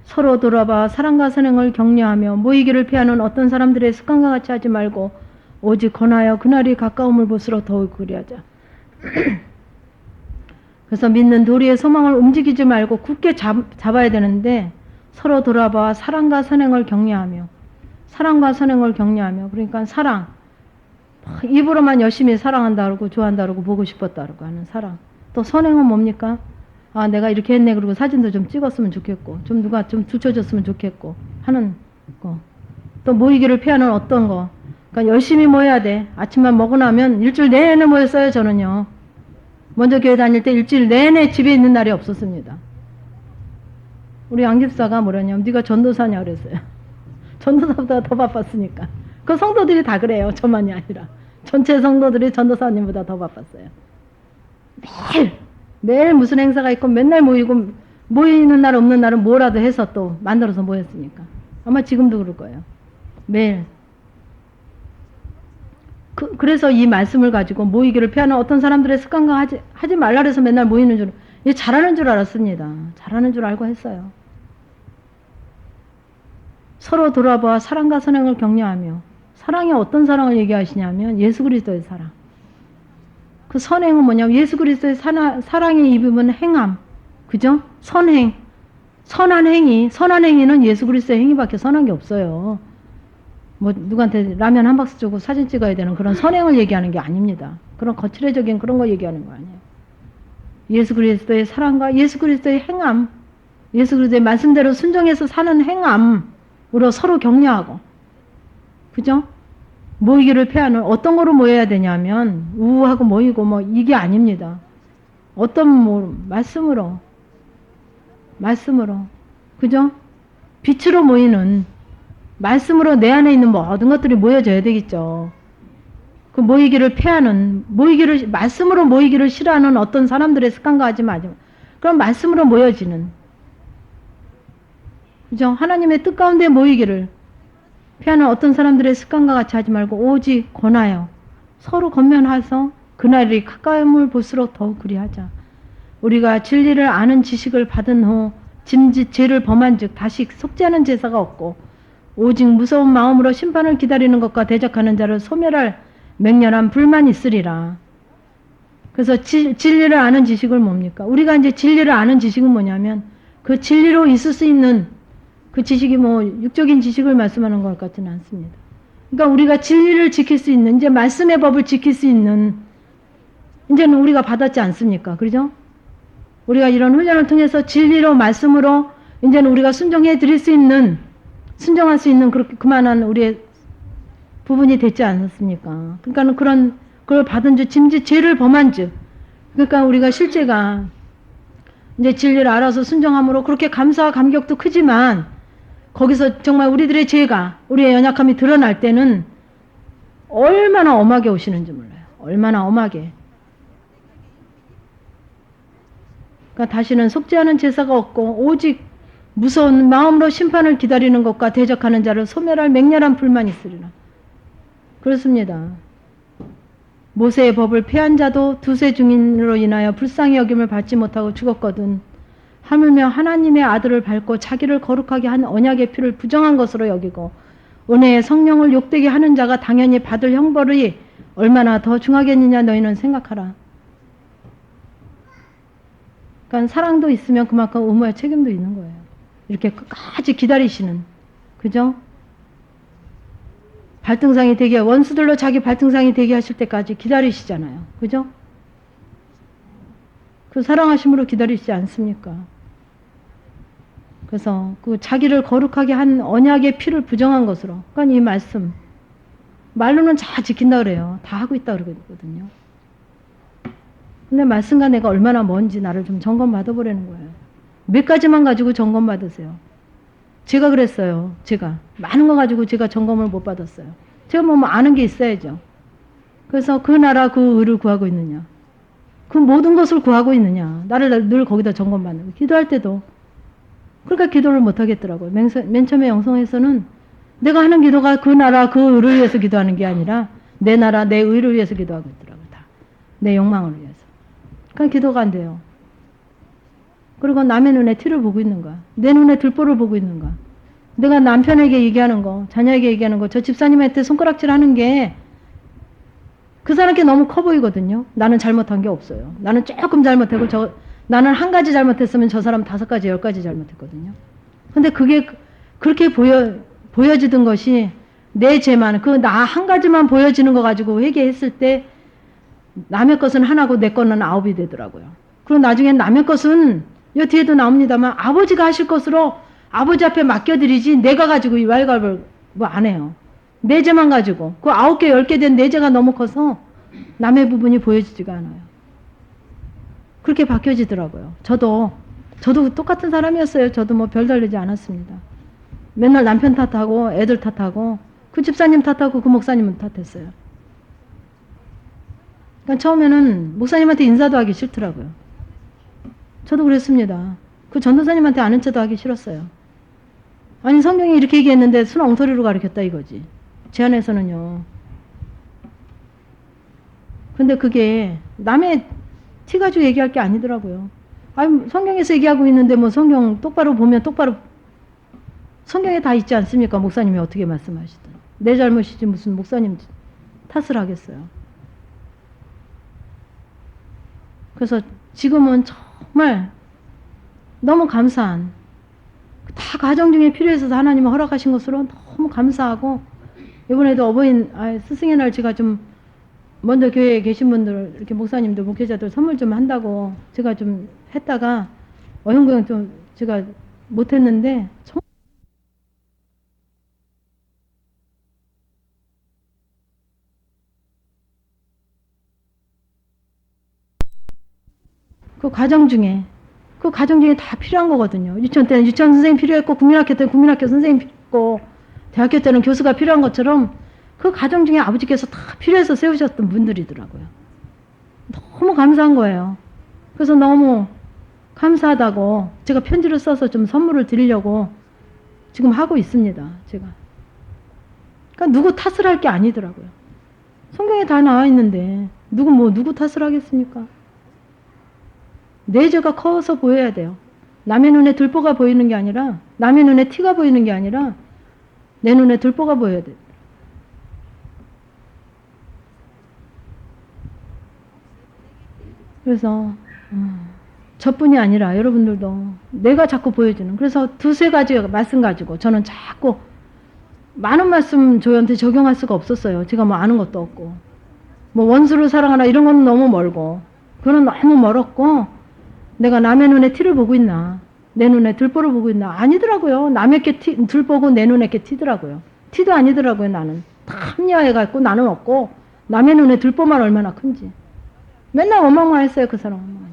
서로 돌아봐 사랑과 선행을 격려하며 모이기를 피하는 어떤 사람들의 습관과 같이 하지 말고 오직 권하여 그날이 가까움을 볼수록 더욱 그리하자. 그래서 믿는 도리의 소망을 움직이지 말고 굳게 잡아야 되는데 서로 돌아봐 사랑과 선행을 격려하며 사랑과 선행을 격려하며 그러니까 사랑 입으로만 열심히 사랑한다 그러고 좋아한다 그러고 보고 싶었다 그러고 하는 사랑. 또 선행은 뭡니까? 아 내가 이렇게 했네 그리고 사진도 좀 찍었으면 좋겠고 좀 누가 좀 붙여줬으면 좋겠고 하는 거. 또 모이기를 피하는 어떤 거. 그러니까 열심히 모여야 돼. 아침만 먹고 나면 일주일 내내 모였어요 저는요. 먼저 교회 다닐 때 일주일 내내 집에 있는 날이 없었습니다. 우리 양집사가 뭐라냐면 네가 전도사냐 그랬어요. 전도사보다 더 바빴으니까. 그 성도들이 다 그래요. 저만이 아니라. 전체 성도들이 전도사님보다 더 바빴어요. 매일 무슨 행사가 있고 맨날 모이고 모이는 날 없는 날은 뭐라도 해서 또 만들어서 모였으니까. 아마 지금도 그럴 거예요. 매일. 그래서 이 말씀을 가지고 모이기를 피하는 어떤 사람들의 습관과 하지 말라 그래서 맨날 모이는 줄, 잘하는 줄 알았습니다. 잘하는 줄 알고 했어요. 서로 돌아봐 사랑과 선행을 격려하며 사랑이 어떤 사랑을 얘기하시냐면 예수 그리스도의 사랑. 그 선행은 뭐냐면 예수 그리스도의 사랑이 입으면 행함. 그죠? 선행. 선한 행위는 예수 그리스도의 행위밖에 선한 게 없어요. 뭐 누구한테 라면 한 박스 주고 사진 찍어야 되는 그런 선행을 얘기하는 게 아닙니다. 그런 거칠해적인 그런 거 얘기하는 거 아니에요. 예수 그리스도의 사랑과 예수 그리스도의 행함, 예수 그리스도의 말씀대로 순종해서 사는 행함으로 서로 격려하고, 그죠? 모이기를 피하는 어떤 거로 모여야 되냐면 우우하고 모이고 뭐 이게 아닙니다. 어떤 말씀으로, 그죠? 빛으로 모이는 말씀으로 내 안에 있는 모든 것들이 모여져야 되겠죠. 그 말씀으로 모이기를 싫어하는 어떤 사람들의 습관과 하지 마지. 그럼 말씀으로 모여지는. 그죠? 하나님의 뜻 가운데 모이기를 피하는 어떤 사람들의 습관과 같이 하지 말고 오직 권하여 서로 권면해서 그날이 가까움을 볼수록 더욱 그리하자. 우리가 진리를 아는 지식을 받은 후 짐짓 죄를 범한 즉 다시 속죄하는 제사가 없고 오직 무서운 마음으로 심판을 기다리는 것과 대적하는 자를 소멸할 맹렬한 불만 있으리라. 그래서 진리를 아는 지식을 뭡니까? 우리가 이제 진리를 아는 지식은 뭐냐면 그 진리로 있을 수 있는 그 지식이 뭐 육적인 지식을 말씀하는 것 같지는 않습니다. 그러니까 우리가 진리를 지킬 수 있는 이제 말씀의 법을 지킬 수 있는 이제는 우리가 받았지 않습니까? 그죠? 우리가 이런 훈련을 통해서 진리로 말씀으로 이제는 우리가 순종해 드릴 수 있는 순종할 수 있는 그만한 우리의 부분이 됐지 않았습니까? 그러니까 그걸 받은 주 짐짓 죄를 범한 즉 그러니까 우리가 실제가 이제 진리를 알아서 순종함으로 그렇게 감사와 감격도 크지만 거기서 정말 우리들의 죄가 우리의 연약함이 드러날 때는 얼마나 엄하게 오시는지 몰라요. 얼마나 엄하게. 그러니까 다시는 속죄하는 제사가 없고 오직 무서운 마음으로 심판을 기다리는 것과 대적하는 자를 소멸할 맹렬한 불만이 있으리라. 그렇습니다. 모세의 법을 폐한 자도 두세 증인으로 인하여 불쌍히 여김을 받지 못하고 죽었거든. 하물며 하나님의 아들을 밟고 자기를 거룩하게 한 언약의 피를 부정한 것으로 여기고 은혜의 성령을 욕되게 하는 자가 당연히 받을 형벌이 얼마나 더 중하겠느냐 너희는 생각하라. 그러니까 사랑도 있으면 그만큼 의무와 책임도 있는 거예요. 이렇게 끝까지 기다리시는, 그죠? 발등상이 되게, 원수들로 자기 발등상이 되게 하실 때까지 기다리시잖아요. 그죠? 그 사랑하심으로 기다리시지 않습니까? 그래서 그 자기를 거룩하게 한 언약의 피를 부정한 것으로, 그러니까 이 말씀, 말로는 잘 지킨다 그래요. 다 하고 있다 그러거든요. 근데 말씀과 내가 얼마나 먼지 나를 좀 점검 받아보라는 거예요. 몇 가지만 가지고 점검 받으세요. 제가 그랬어요. 제가 많은 거 가지고 제가 점검을 못 받았어요. 제가 뭐 아는 게 있어야죠. 그래서 그 나라 그 의를 구하고 있느냐, 그 모든 것을 구하고 있느냐, 나를 늘 거기다 점검받는 거예요. 기도할 때도 그러니까 기도를 못 하겠더라고요. 맨 처음에 영성에서는 내가 하는 기도가 그 나라 그 의를 위해서 기도하는 게 아니라 내 나라 내 의를 위해서 기도하고 있더라고요. 다 내 욕망을 위해서. 그러니까 기도가 안 돼요. 그리고 남의 눈에 티를 보고 있는가, 내 눈에 들보를 보고 있는가, 내가 남편에게 얘기하는 거, 자녀에게 얘기하는 거, 저 집사님한테 손가락질 하는 게 그 사람께 너무 커 보이거든요. 나는 잘못한 게 없어요. 나는 조금 잘못하고 나는 한 가지 잘못했으면 저 사람 5가지, 10가지 잘못했거든요. 근데 그게 그렇게 보여지던 것이 내 죄만, 그 나 한 가지만 보여지는 거 가지고 회개했을 때 남의 것은 하나고 내 거는 9이 되더라고요. 그리고 나중에 남의 것은 여 뒤에도 나옵니다만 아버지가 하실 것으로 아버지 앞에 맡겨드리지 내가 가지고 이 왈가를 뭐 안 해요. 내 죄만 가지고 그 9개 10개 된 내 죄가 너무 커서 남의 부분이 보여지지가 않아요. 그렇게 바뀌어지더라고요. 저도 똑같은 사람이었어요. 저도 뭐 별다르지 않았습니다. 맨날 남편 탓하고 애들 탓하고 그 집사님 탓하고 그 목사님은 탓했어요. 그러니까 처음에는 목사님한테 인사도 하기 싫더라고요. 저도 그랬습니다. 그 전도사님한테 아는 척도 하기 싫었어요. 아니 성경이 이렇게 얘기했는데 순 엉터리로 가르쳤다 이거지. 제 안에서는요. 근데 그게 남의 티 가지고 얘기할 게 아니더라고요. 아니 성경에서 얘기하고 있는데 뭐 성경 똑바로 보면 똑바로 성경에 다 있지 않습니까? 목사님이 어떻게 말씀하시든. 내 잘못이지 무슨 목사님 탓을 하겠어요. 그래서 지금은 정말 너무 감사한, 다 가정 중에 필요해서 하나님이 허락하신 것으로 너무 감사하고, 이번에도 스승의 날 제가 좀 먼저 교회에 계신 분들, 이렇게 목사님들, 목회자들 선물 좀 한다고 제가 좀 했다가 어영부영 좀 제가 못했는데 그 과정 중에 다 필요한 거거든요. 유치원 때는 유치원 선생님 필요했고, 국민학교 때는 국민학교 선생님 필요했고, 대학교 때는 교수가 필요한 것처럼 그 과정 중에 아버지께서 다 필요해서 세우셨던 분들이더라고요. 너무 감사한 거예요. 그래서 너무 감사하다고 제가 편지를 써서 좀 선물을 드리려고 지금 하고 있습니다. 제가. 그러니까 누구 탓을 할 게 아니더라고요. 성경에 다 나와 있는데 누구 탓을 하겠습니까? 내 죄가 커서 보여야 돼요. 남의 눈에 들보가 보이는 게 아니라, 남의 눈에 티가 보이는 게 아니라 내 눈에 들보가 보여야 돼요. 그래서 저뿐이 아니라 여러분들도 내가 자꾸 보여주는, 그래서 2-3가지 말씀 가지고 저는 자꾸 많은 말씀 저한테 적용할 수가 없었어요. 제가 뭐 아는 것도 없고, 뭐 원수를 사랑하라 이런 건 너무 멀고, 그거는 너무 멀었고, 내가 남의 눈에 티를 보고 있나, 내 눈에 들보를 보고 있나. 아니더라고요. 남의 게 들보고 내 눈에 게 티더라고요. 티도 아니더라고요. 나는 다 합리화해갖고 나는 없고, 남의 눈에 들보만 얼마나 큰지 맨날 어마어마했어요. 그 사람 어마어마.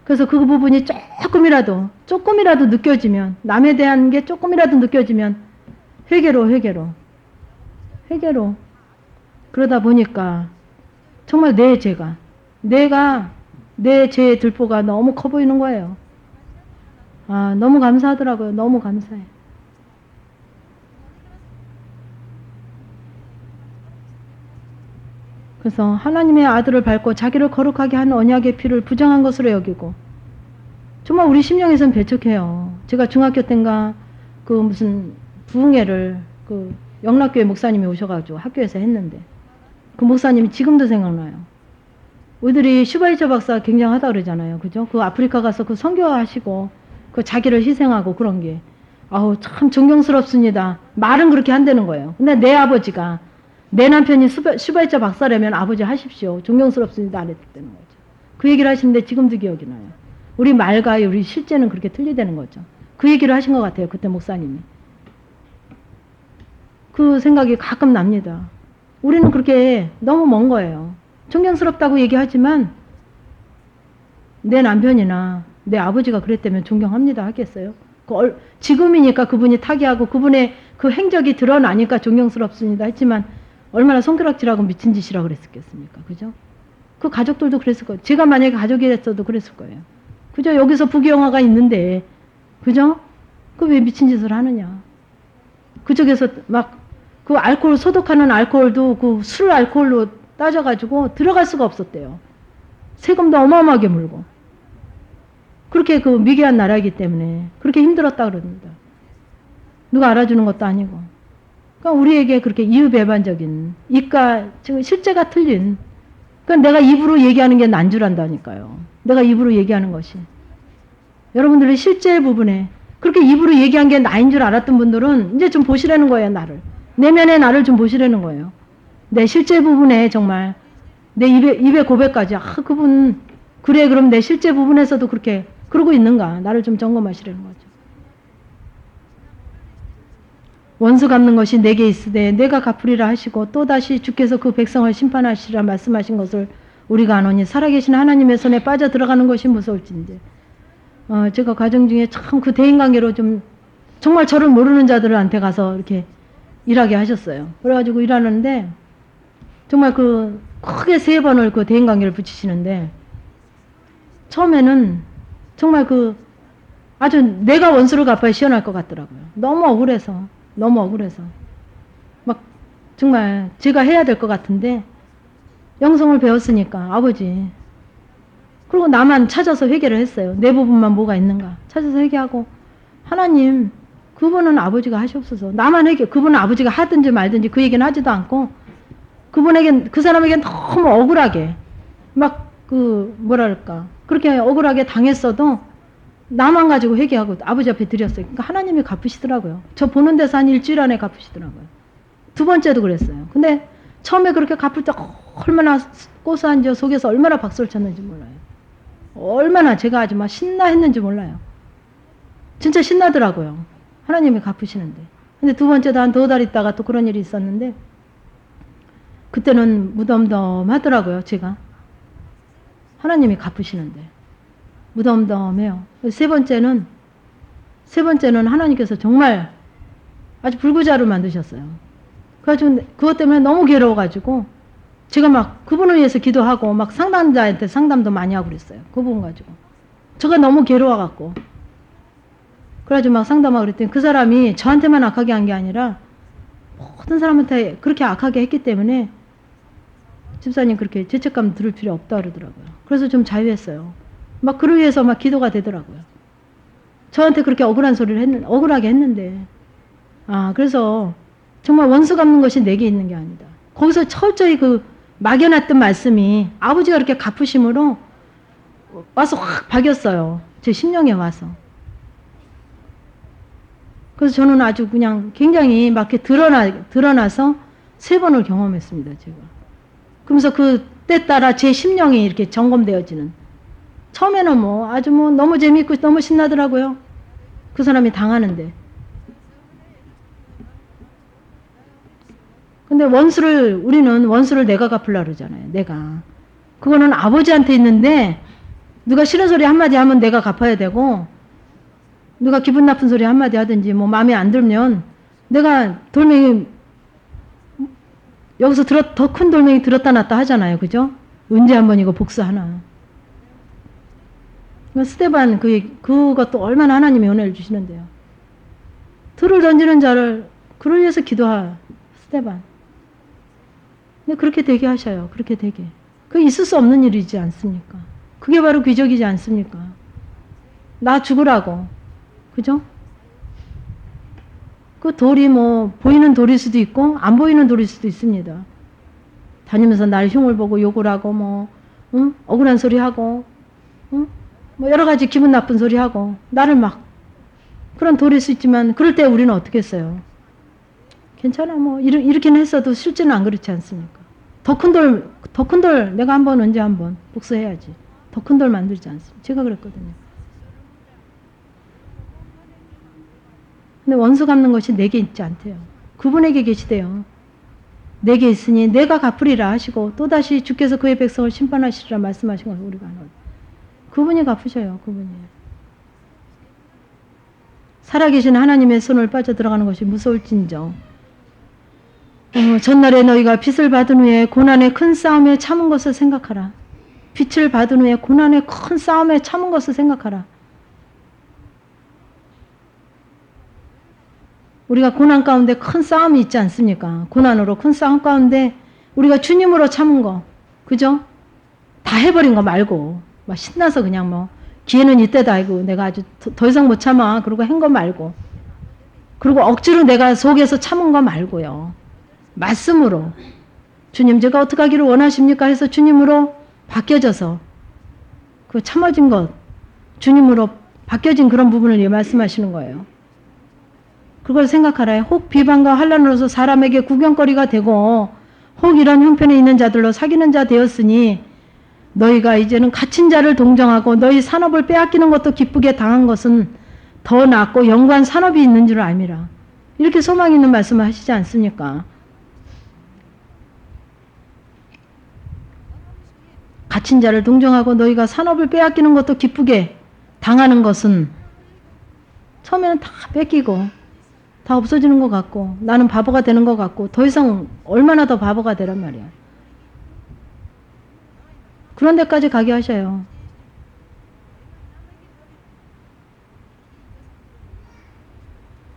그래서 그 부분이 조금이라도 느껴지면, 남에 대한 게 조금이라도 느껴지면 회개로 그러다 보니까 정말 내 죄의 들보가 너무 커 보이는 거예요. 아, 너무 감사하더라고요. 너무 감사해. 그래서 하나님의 아들을 밟고 자기를 거룩하게 한 언약의 피를 부정한 것으로 여기고, 정말 우리 심령에선 배척해요. 제가 중학교 때인가 그 무슨 부흥회를 그 영락교회 목사님이 오셔가지고 학교에서 했는데, 그 목사님이 지금도 생각나요. 우리들이 슈바이처 박사 굉장하다 그러잖아요. 그죠? 그 아프리카 가서 그 선교하시고 그 자기를 희생하고 그런 게 참 존경스럽습니다. 말은 그렇게 한다는 거예요. 근데 내 아버지가, 내 남편이 슈바이처 박사라면 아버지 하십시오. 존경스럽습니다. 안 했다는 거죠. 그 얘기를 하시는데 지금도 기억이 나요. 우리 말과 우리 실제는 그렇게 틀리다는 거죠. 그 얘기를 하신 것 같아요. 그때 목사님이. 그 생각이 가끔 납니다. 우리는 그렇게 너무 먼 거예요. 존경스럽다고 얘기하지만 내 남편이나 내 아버지가 그랬다면 존경합니다 하겠어요? 지금이니까 그분이 타계하고 그분의 그 행적이 드러나니까 존경스럽습니다 했지만, 얼마나 손가락질하고 미친 짓이라고 그랬겠습니까? 그죠? 그 가족들도 그랬을 거예요. 제가 만약에 가족이랬어도 그랬을 거예요. 그죠? 여기서 부귀영화가 있는데, 그죠? 그 왜 미친 짓을 하느냐? 그쪽에서 막 그 알코올 소독하는 알코올도 그 술 알코올로 따져가지고 들어갈 수가 없었대요. 세금도 어마어마하게 물고. 그렇게 그 미개한 나라이기 때문에 그렇게 힘들었다 그럽니다. 누가 알아주는 것도 아니고. 그러니까 우리에게 그렇게 이유배반적인, 이가, 지금 실제가 틀린, 그러니까 내가 입으로 얘기하는 게 난 줄 안다니까요. 내가 입으로 얘기하는 것이. 여러분들의 실제 부분에 그렇게 입으로 얘기한 게 나인 줄 알았던 분들은 이제 좀 보시라는 거예요, 나를. 내면의 나를 좀 보시라는 거예요. 내 실제 부분에 정말 내 입에 고백까지, 그분, 그래, 그럼 내 실제 부분에서도 그렇게 그러고 있는가? 나를 좀 점검하시라는 거죠. 원수 갚는 것이 내게 있으되 내가 갚으리라 하시고 또다시 주께서 그 백성을 심판하시리라 말씀하신 것을 우리가 아노니 살아계신 하나님의 손에 빠져 들어가는 것이 무서울진데. 제가 가정 중에 참 그 대인관계로 좀 정말 저를 모르는 자들한테 가서 이렇게 일하게 하셨어요. 그래가지고 일하는데 정말 그 크게 3번을 그 대인관계를 붙이시는데 처음에는 정말 그 아주 내가 원수를 갚아야 시원할 것 같더라고요. 너무 억울해서 막 정말 제가 해야 될 것 같은데 영성을 배웠으니까 아버지, 그리고 나만 찾아서 회개를 했어요. 내 부분만 뭐가 있는가 찾아서 회개하고, 하나님 그분은 아버지가 하시옵소서. 나만 그분은 아버지가 하든지 말든지 그 얘기는 하지도 않고 그 사람에게 너무 억울하게 막 뭐랄까 그렇게 억울하게 당했어도 나만 가지고 회개하고 아버지 앞에 드렸어요. 그러니까 하나님이 갚으시더라고요. 저 보는 데서 한 일주일 안에 갚으시더라고요. 2번째도 그랬어요. 근데 처음에 그렇게 갚을 때 얼마나 고소한지 속에서 얼마나 박수를 쳤는지 몰라요. 얼마나 제가 아주 막 신나했는지 몰라요. 진짜 신나더라고요. 하나님이 갚으시는데. 근데 2번째도 한 2달 있다가 또 그런 일이 있었는데 그때는 무덤덤하더라고요. 제가 하나님이 갚으시는데 무덤덤해요. 세 번째는 하나님께서 정말 아주 불구자로 만드셨어요. 그래가지고 그것 때문에 너무 괴로워가지고 제가 막 그분을 위해서 기도하고 막 상담자한테 상담도 많이 하고 그랬어요. 그 부분 가지고. 제가 너무 괴로워갖고. 그래가지고 막 상담하고 그랬더니 그 사람이 저한테만 악하게 한 게 아니라 모든 사람한테 그렇게 악하게 했기 때문에 집사님 그렇게 죄책감 들을 필요 없다 그러더라고요. 그래서 좀 자유했어요. 막 그를 위해서 막 기도가 되더라고요. 저한테 그렇게 억울하게 했는데. 그래서 정말 원수 갚는 것이 내게 있는 게 아니다. 거기서 철저히 그 막연했던 말씀이 아버지가 이렇게 갚으심으로 와서 확 박였어요. 제 심령에 와서. 그래서 저는 아주 그냥 굉장히 막 이렇게 드러나서 3번을 경험했습니다, 제가. 그러면서 그때 따라 제 심령이 이렇게 점검되어지는. 처음에는 아주 너무 재밌고 너무 신나더라고요. 그 사람이 당하는데. 근데 우리는 원수를 내가 갚으려고 그러잖아요. 내가. 그거는 아버지한테 있는데 누가 싫은 소리 한마디 하면 내가 갚아야 되고, 누가 기분 나쁜 소리 한마디 하든지 마음에 안 들면 내가 돌멩이 여기서 더 큰 돌멩이 들었다 놨다 하잖아요. 그죠? 언제 한번 이거 복수하나. 스데반 그것도 얼마나 하나님이 은혜를 주시는데요. 돌을 던지는 자를 그를 위해서 기도하 스데반. 근데 그렇게 되게 하셔요. 그렇게 되게. 그게 있을 수 없는 일이지 않습니까? 그게 바로 기적이지 않습니까? 나 죽으라고. 그죠? 그 돌이 보이는 돌일 수도 있고 안 보이는 돌일 수도 있습니다. 다니면서 날 흉을 보고 욕을 하고 억울한 소리 하고 여러 가지 기분 나쁜 소리 하고 나를 막 그런 돌일 수 있지만 그럴 때 우리는 어떻게 했어요? 괜찮아 이렇게는 했어도 실제는 안 그렇지 않습니까? 더 큰 돌 내가 언제 한번 복수해야지. 더 큰 돌 만들지 않습니까? 제가 그랬거든요. 근데 원수 갚는 것이 내게 있지 않대요. 그분에게 계시대요. 내게 있으니 내가 갚으리라 하시고 또다시 주께서 그의 백성을 심판하시리라 말씀하신 것을 우리가 아노니. 그분이 갚으셔요. 그분이. 살아계신 하나님의 손을 빠져들어가는 것이 무서울진정. 전날에 너희가 빚을 받은 후에 고난의 큰 싸움에 참은 것을 생각하라. 빚을 받은 후에 고난의 큰 싸움에 참은 것을 생각하라. 우리가 고난 가운데 큰 싸움이 있지 않습니까? 고난으로 큰 싸움 가운데 우리가 주님으로 참은 거, 그죠? 다 해버린 거 말고 막 신나서 그냥 기회는 이때다 이고 내가 아주 더 이상 못 참아 그러고 한 거 말고 그리고 억지로 내가 속에서 참은 거 말고요. 말씀으로 주님 제가 어떻게 하기를 원하십니까 해서 주님으로 바뀌어져서 그 참아진 것 주님으로 바뀌어진 그런 부분을 말씀하시는 거예요. 그걸 생각하라. 혹 비방과 환난으로서 사람에게 구경거리가 되고 혹 이런 형편에 있는 자들로 사귀는 자 되었으니 너희가 이제는 갇힌 자를 동정하고 너희 산업을 빼앗기는 것도 기쁘게 당한 것은 더 낫고 영구한 산업이 있는 줄 알미라. 이렇게 소망 있는 말씀을 하시지 않습니까? 갇힌 자를 동정하고 너희가 산업을 빼앗기는 것도 기쁘게 당하는 것은 처음에는 다 뺏기고 다 없어지는 것 같고 나는 바보가 되는 것 같고 더 이상 얼마나 더 바보가 되란 말이야. 그런 데까지 가게 하셔요.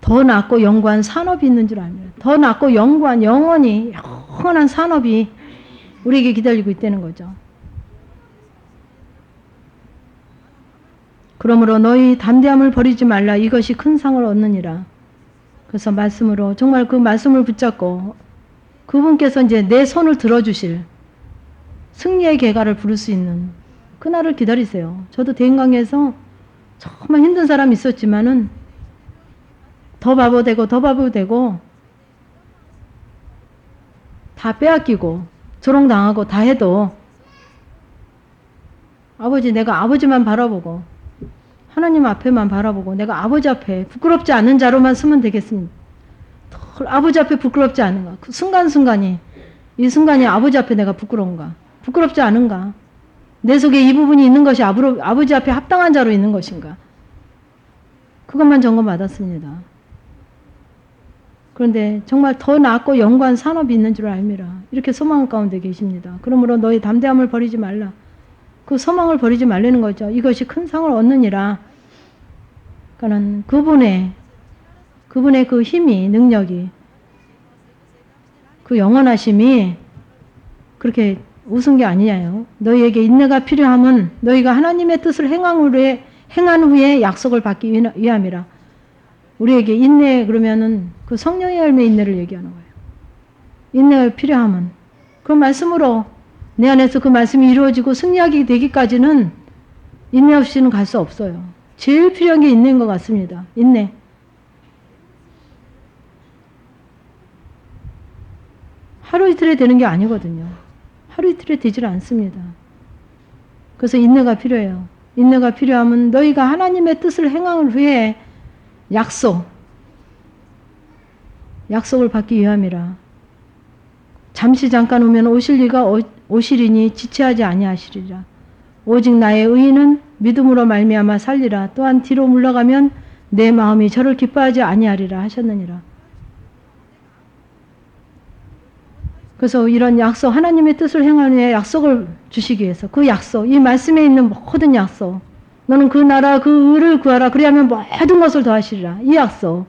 더 낫고 영구한 산업이 있는 줄 압니다. 더 낫고 영원한 산업이 우리에게 기다리고 있다는 거죠. 그러므로 너희 담대함을 버리지 말라. 이것이 큰 상을 얻느니라. 그래서 말씀으로 정말 그 말씀을 붙잡고 그분께서 이제 내 손을 들어주실 승리의 계가를 부를 수 있는 그날을 기다리세요. 저도 대인강에서 정말 힘든 사람이 있었지만은 더 바보 되고 다 빼앗기고 조롱당하고 다 해도 아버지 내가 아버지만 바라보고 하나님 앞에만 바라보고 내가 아버지 앞에 부끄럽지 않은 자로만 서면 되겠습니다. 아버지 앞에 부끄럽지 않은가? 그 순간순간이 이 순간이 아버지 앞에 내가 부끄러운가? 부끄럽지 않은가? 내 속에 이 부분이 있는 것이 아버지 앞에 합당한 자로 있는 것인가? 그것만 점검받았습니다. 그런데 정말 더 낫고 영구한 산업이 있는 줄 알미라. 이렇게 소망 가운데 계십니다. 그러므로 너희 담대함을 버리지 말라. 그 소망을 버리지 말라는 거죠. 이것이 큰 상을 얻느니라. 그러니까 그분의 그 힘이 능력이 그 영원하심이 그렇게 우스운 게 아니냐요. 너희에게 인내가 필요함은 너희가 하나님의 뜻을 행한 후에 약속을 받기 위함이라. 우리에게 인내 그러면은 그 성령의 열매 인내를 얘기하는 거예요. 인내가 필요함은 그 말씀으로 내 안에서 그 말씀이 이루어지고 승리하게 되기까지는 인내 없이는 갈 수 없어요. 제일 필요한 게 인내인 것 같습니다. 인내. 하루 이틀에 되는 게 아니거든요. 하루 이틀에 되질 않습니다. 그래서 인내가 필요해요. 인내가 필요하면 너희가 하나님의 뜻을 행한 후에 약속을 받기 위함이라. 잠시 잠깐 오면 오시리니 지체하지 아니하시리라. 오직 나의 의인은 믿음으로 말미암아 살리라. 또한 뒤로 물러가면 내 마음이 저를 기뻐하지 아니하리라 하셨느니라. 그래서 이런 약속, 하나님의 뜻을 행하는 후에 약속을 주시기 위해서 그 약속, 이 말씀에 있는 모든 약속, 너는 그 나라 그 의를 구하라. 그리하면 모든 것을 더하시리라. 이 약속.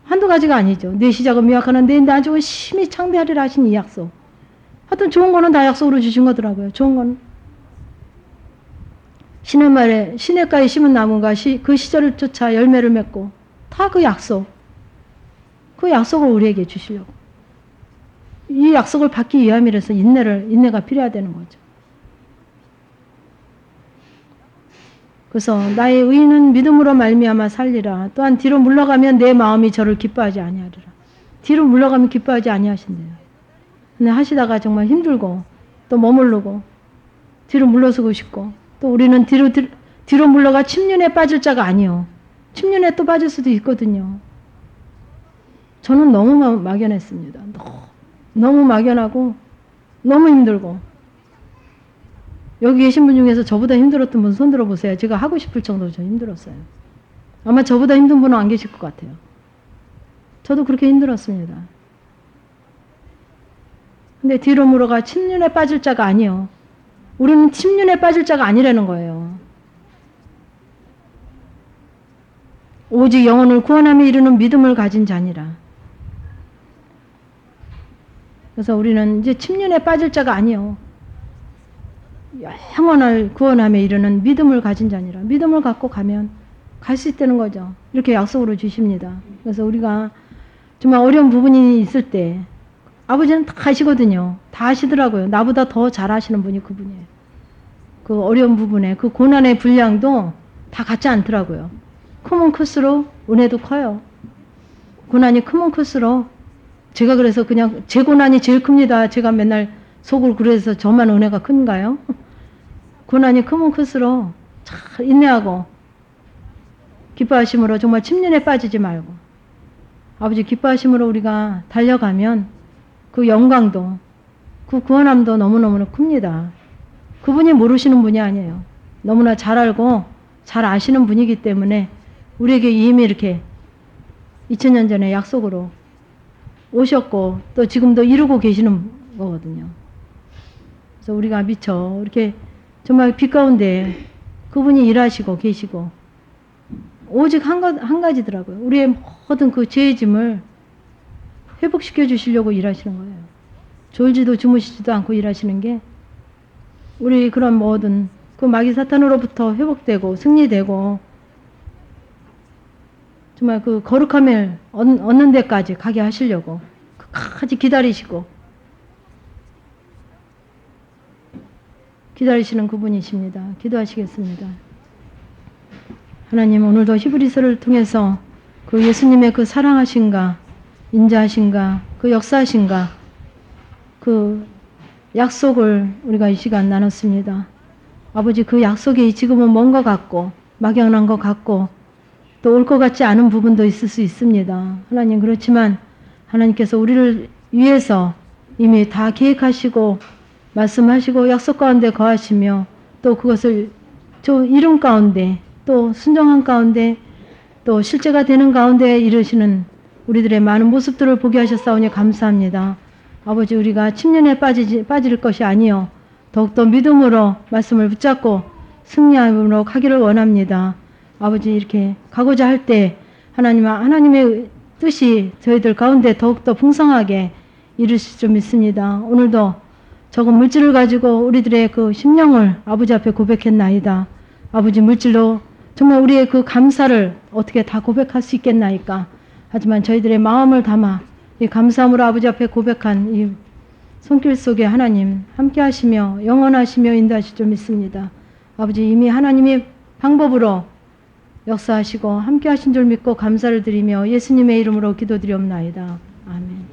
한두 가지가 아니죠. 내 시작은 미약하나 내 나중은 심히 창대하리라 하신 이 약속. 하여튼 좋은 거는 다 약속으로 주신 거더라고요. 좋은 건. 시냇가에 심은 나무가 그 시절을 쫓아 열매를 맺고 다 그 약속. 그 약속을 우리에게 주시려고. 이 약속을 받기 위함이라서 인내가 필요하다는 거죠. 그래서 나의 의인은 믿음으로 말미암아 살리라. 또한 뒤로 물러가면 내 마음이 저를 기뻐하지 아니하리라. 뒤로 물러가면 기뻐하지 아니하신대요. 근데 하시다가 정말 힘들고 또 머무르고 뒤로 물러서고 싶고 또 우리는 뒤로 물러가 침륜에 빠질 자가 아니요. 침륜에 또 빠질 수도 있거든요. 저는 너무 막연했습니다. 너무 막연하고 너무 힘들고 여기 계신 분 중에서 저보다 힘들었던 분 손 들어보세요. 제가 하고 싶을 정도로 저 힘들었어요. 아마 저보다 힘든 분은 안 계실 것 같아요. 저도 그렇게 힘들었습니다. 근데 뒤로 물어가 침륜에 빠질 자가 아니요. 우리는 침륜에 빠질 자가 아니라는 거예요. 오직 영혼을 구원함에 이르는 믿음을 가진 자니라. 그래서 우리는 이제 침륜에 빠질 자가 아니요. 영혼을 구원함에 이르는 믿음을 가진 자니라. 믿음을 갖고 가면 갈 수 있다는 거죠. 이렇게 약속으로 주십니다. 그래서 우리가 정말 어려운 부분이 있을 때 아버지는 다 아시거든요. 다 아시더라고요. 나보다 더 잘 아시는 분이 그분이에요. 그 어려운 부분에 그 고난의 분량도 다 같지 않더라고요. 크면 클수록 은혜도 커요. 고난이 크면 클수록 제가 그래서 그냥 제 고난이 제일 큽니다. 제가 맨날 속을 그래서 저만 은혜가 큰가요? 고난이 크면 클수록 잘 인내하고 기뻐하심으로 정말 침륜에 빠지지 말고 아버지 기뻐하심으로 우리가 달려가면 그 영광도 그 구원함도 너무너무 큽니다. 그분이 모르시는 분이 아니에요. 너무나 잘 알고 잘 아시는 분이기 때문에 우리에게 이미 이렇게 2000년 전에 약속으로 오셨고 또 지금도 이루고 계시는 거거든요. 그래서 우리가 미처 이렇게 정말 빛 가운데 그분이 일하시고 계시고 오직 한 가지더라고요. 우리의 모든 그 죄의 짐을 회복시켜 주시려고 일하시는 거예요. 졸지도 주무시지도 않고 일하시는 게 우리 그런 모든 그 마귀 사탄으로부터 회복되고 승리되고 정말 그 거룩함을 얻는 데까지 가게 하시려고 끝까지 기다리시고 기다리시는 그분이십니다. 기도하시겠습니다. 하나님 오늘도 히브리서를 통해서 그 예수님의 그 사랑하신가 인자하신가 그 역사하신가 그 약속을 우리가 이 시간 나눴습니다. 아버지 그 약속이 지금은 먼 것 같고 막연한 것 같고 또 올 것 같지 않은 부분도 있을 수 있습니다. 하나님 그렇지만 하나님께서 우리를 위해서 이미 다 계획하시고 말씀하시고 약속 가운데 거하시며 또 그것을 저 이룬 가운데 또 순종한 가운데 또 실제가 되는 가운데 이르시는 우리들의 많은 모습들을 보게 하셨사오니 감사합니다. 아버지 우리가 침륜에 빠질 것이 아니요 더욱더 믿음으로 말씀을 붙잡고 승리함으로 가기를 원합니다. 아버지 이렇게 가고자 할 때 하나님의 뜻이 저희들 가운데 더욱더 풍성하게 이루실 줄 믿습니다. 오늘도 적은 물질을 가지고 우리들의 그 심령을 아버지 앞에 고백했나이다. 아버지 물질로 정말 우리의 그 감사를 어떻게 다 고백할 수 있겠나이까. 하지만 저희들의 마음을 담아 이 감사함으로 아버지 앞에 고백한 이 손길 속에 하나님 함께 하시며 영원하시며 인도하실 줄 믿습니다. 아버지 이미 하나님의 방법으로 역사하시고 함께 하신 줄 믿고 감사를 드리며 예수님의 이름으로 기도드리옵나이다. 아멘.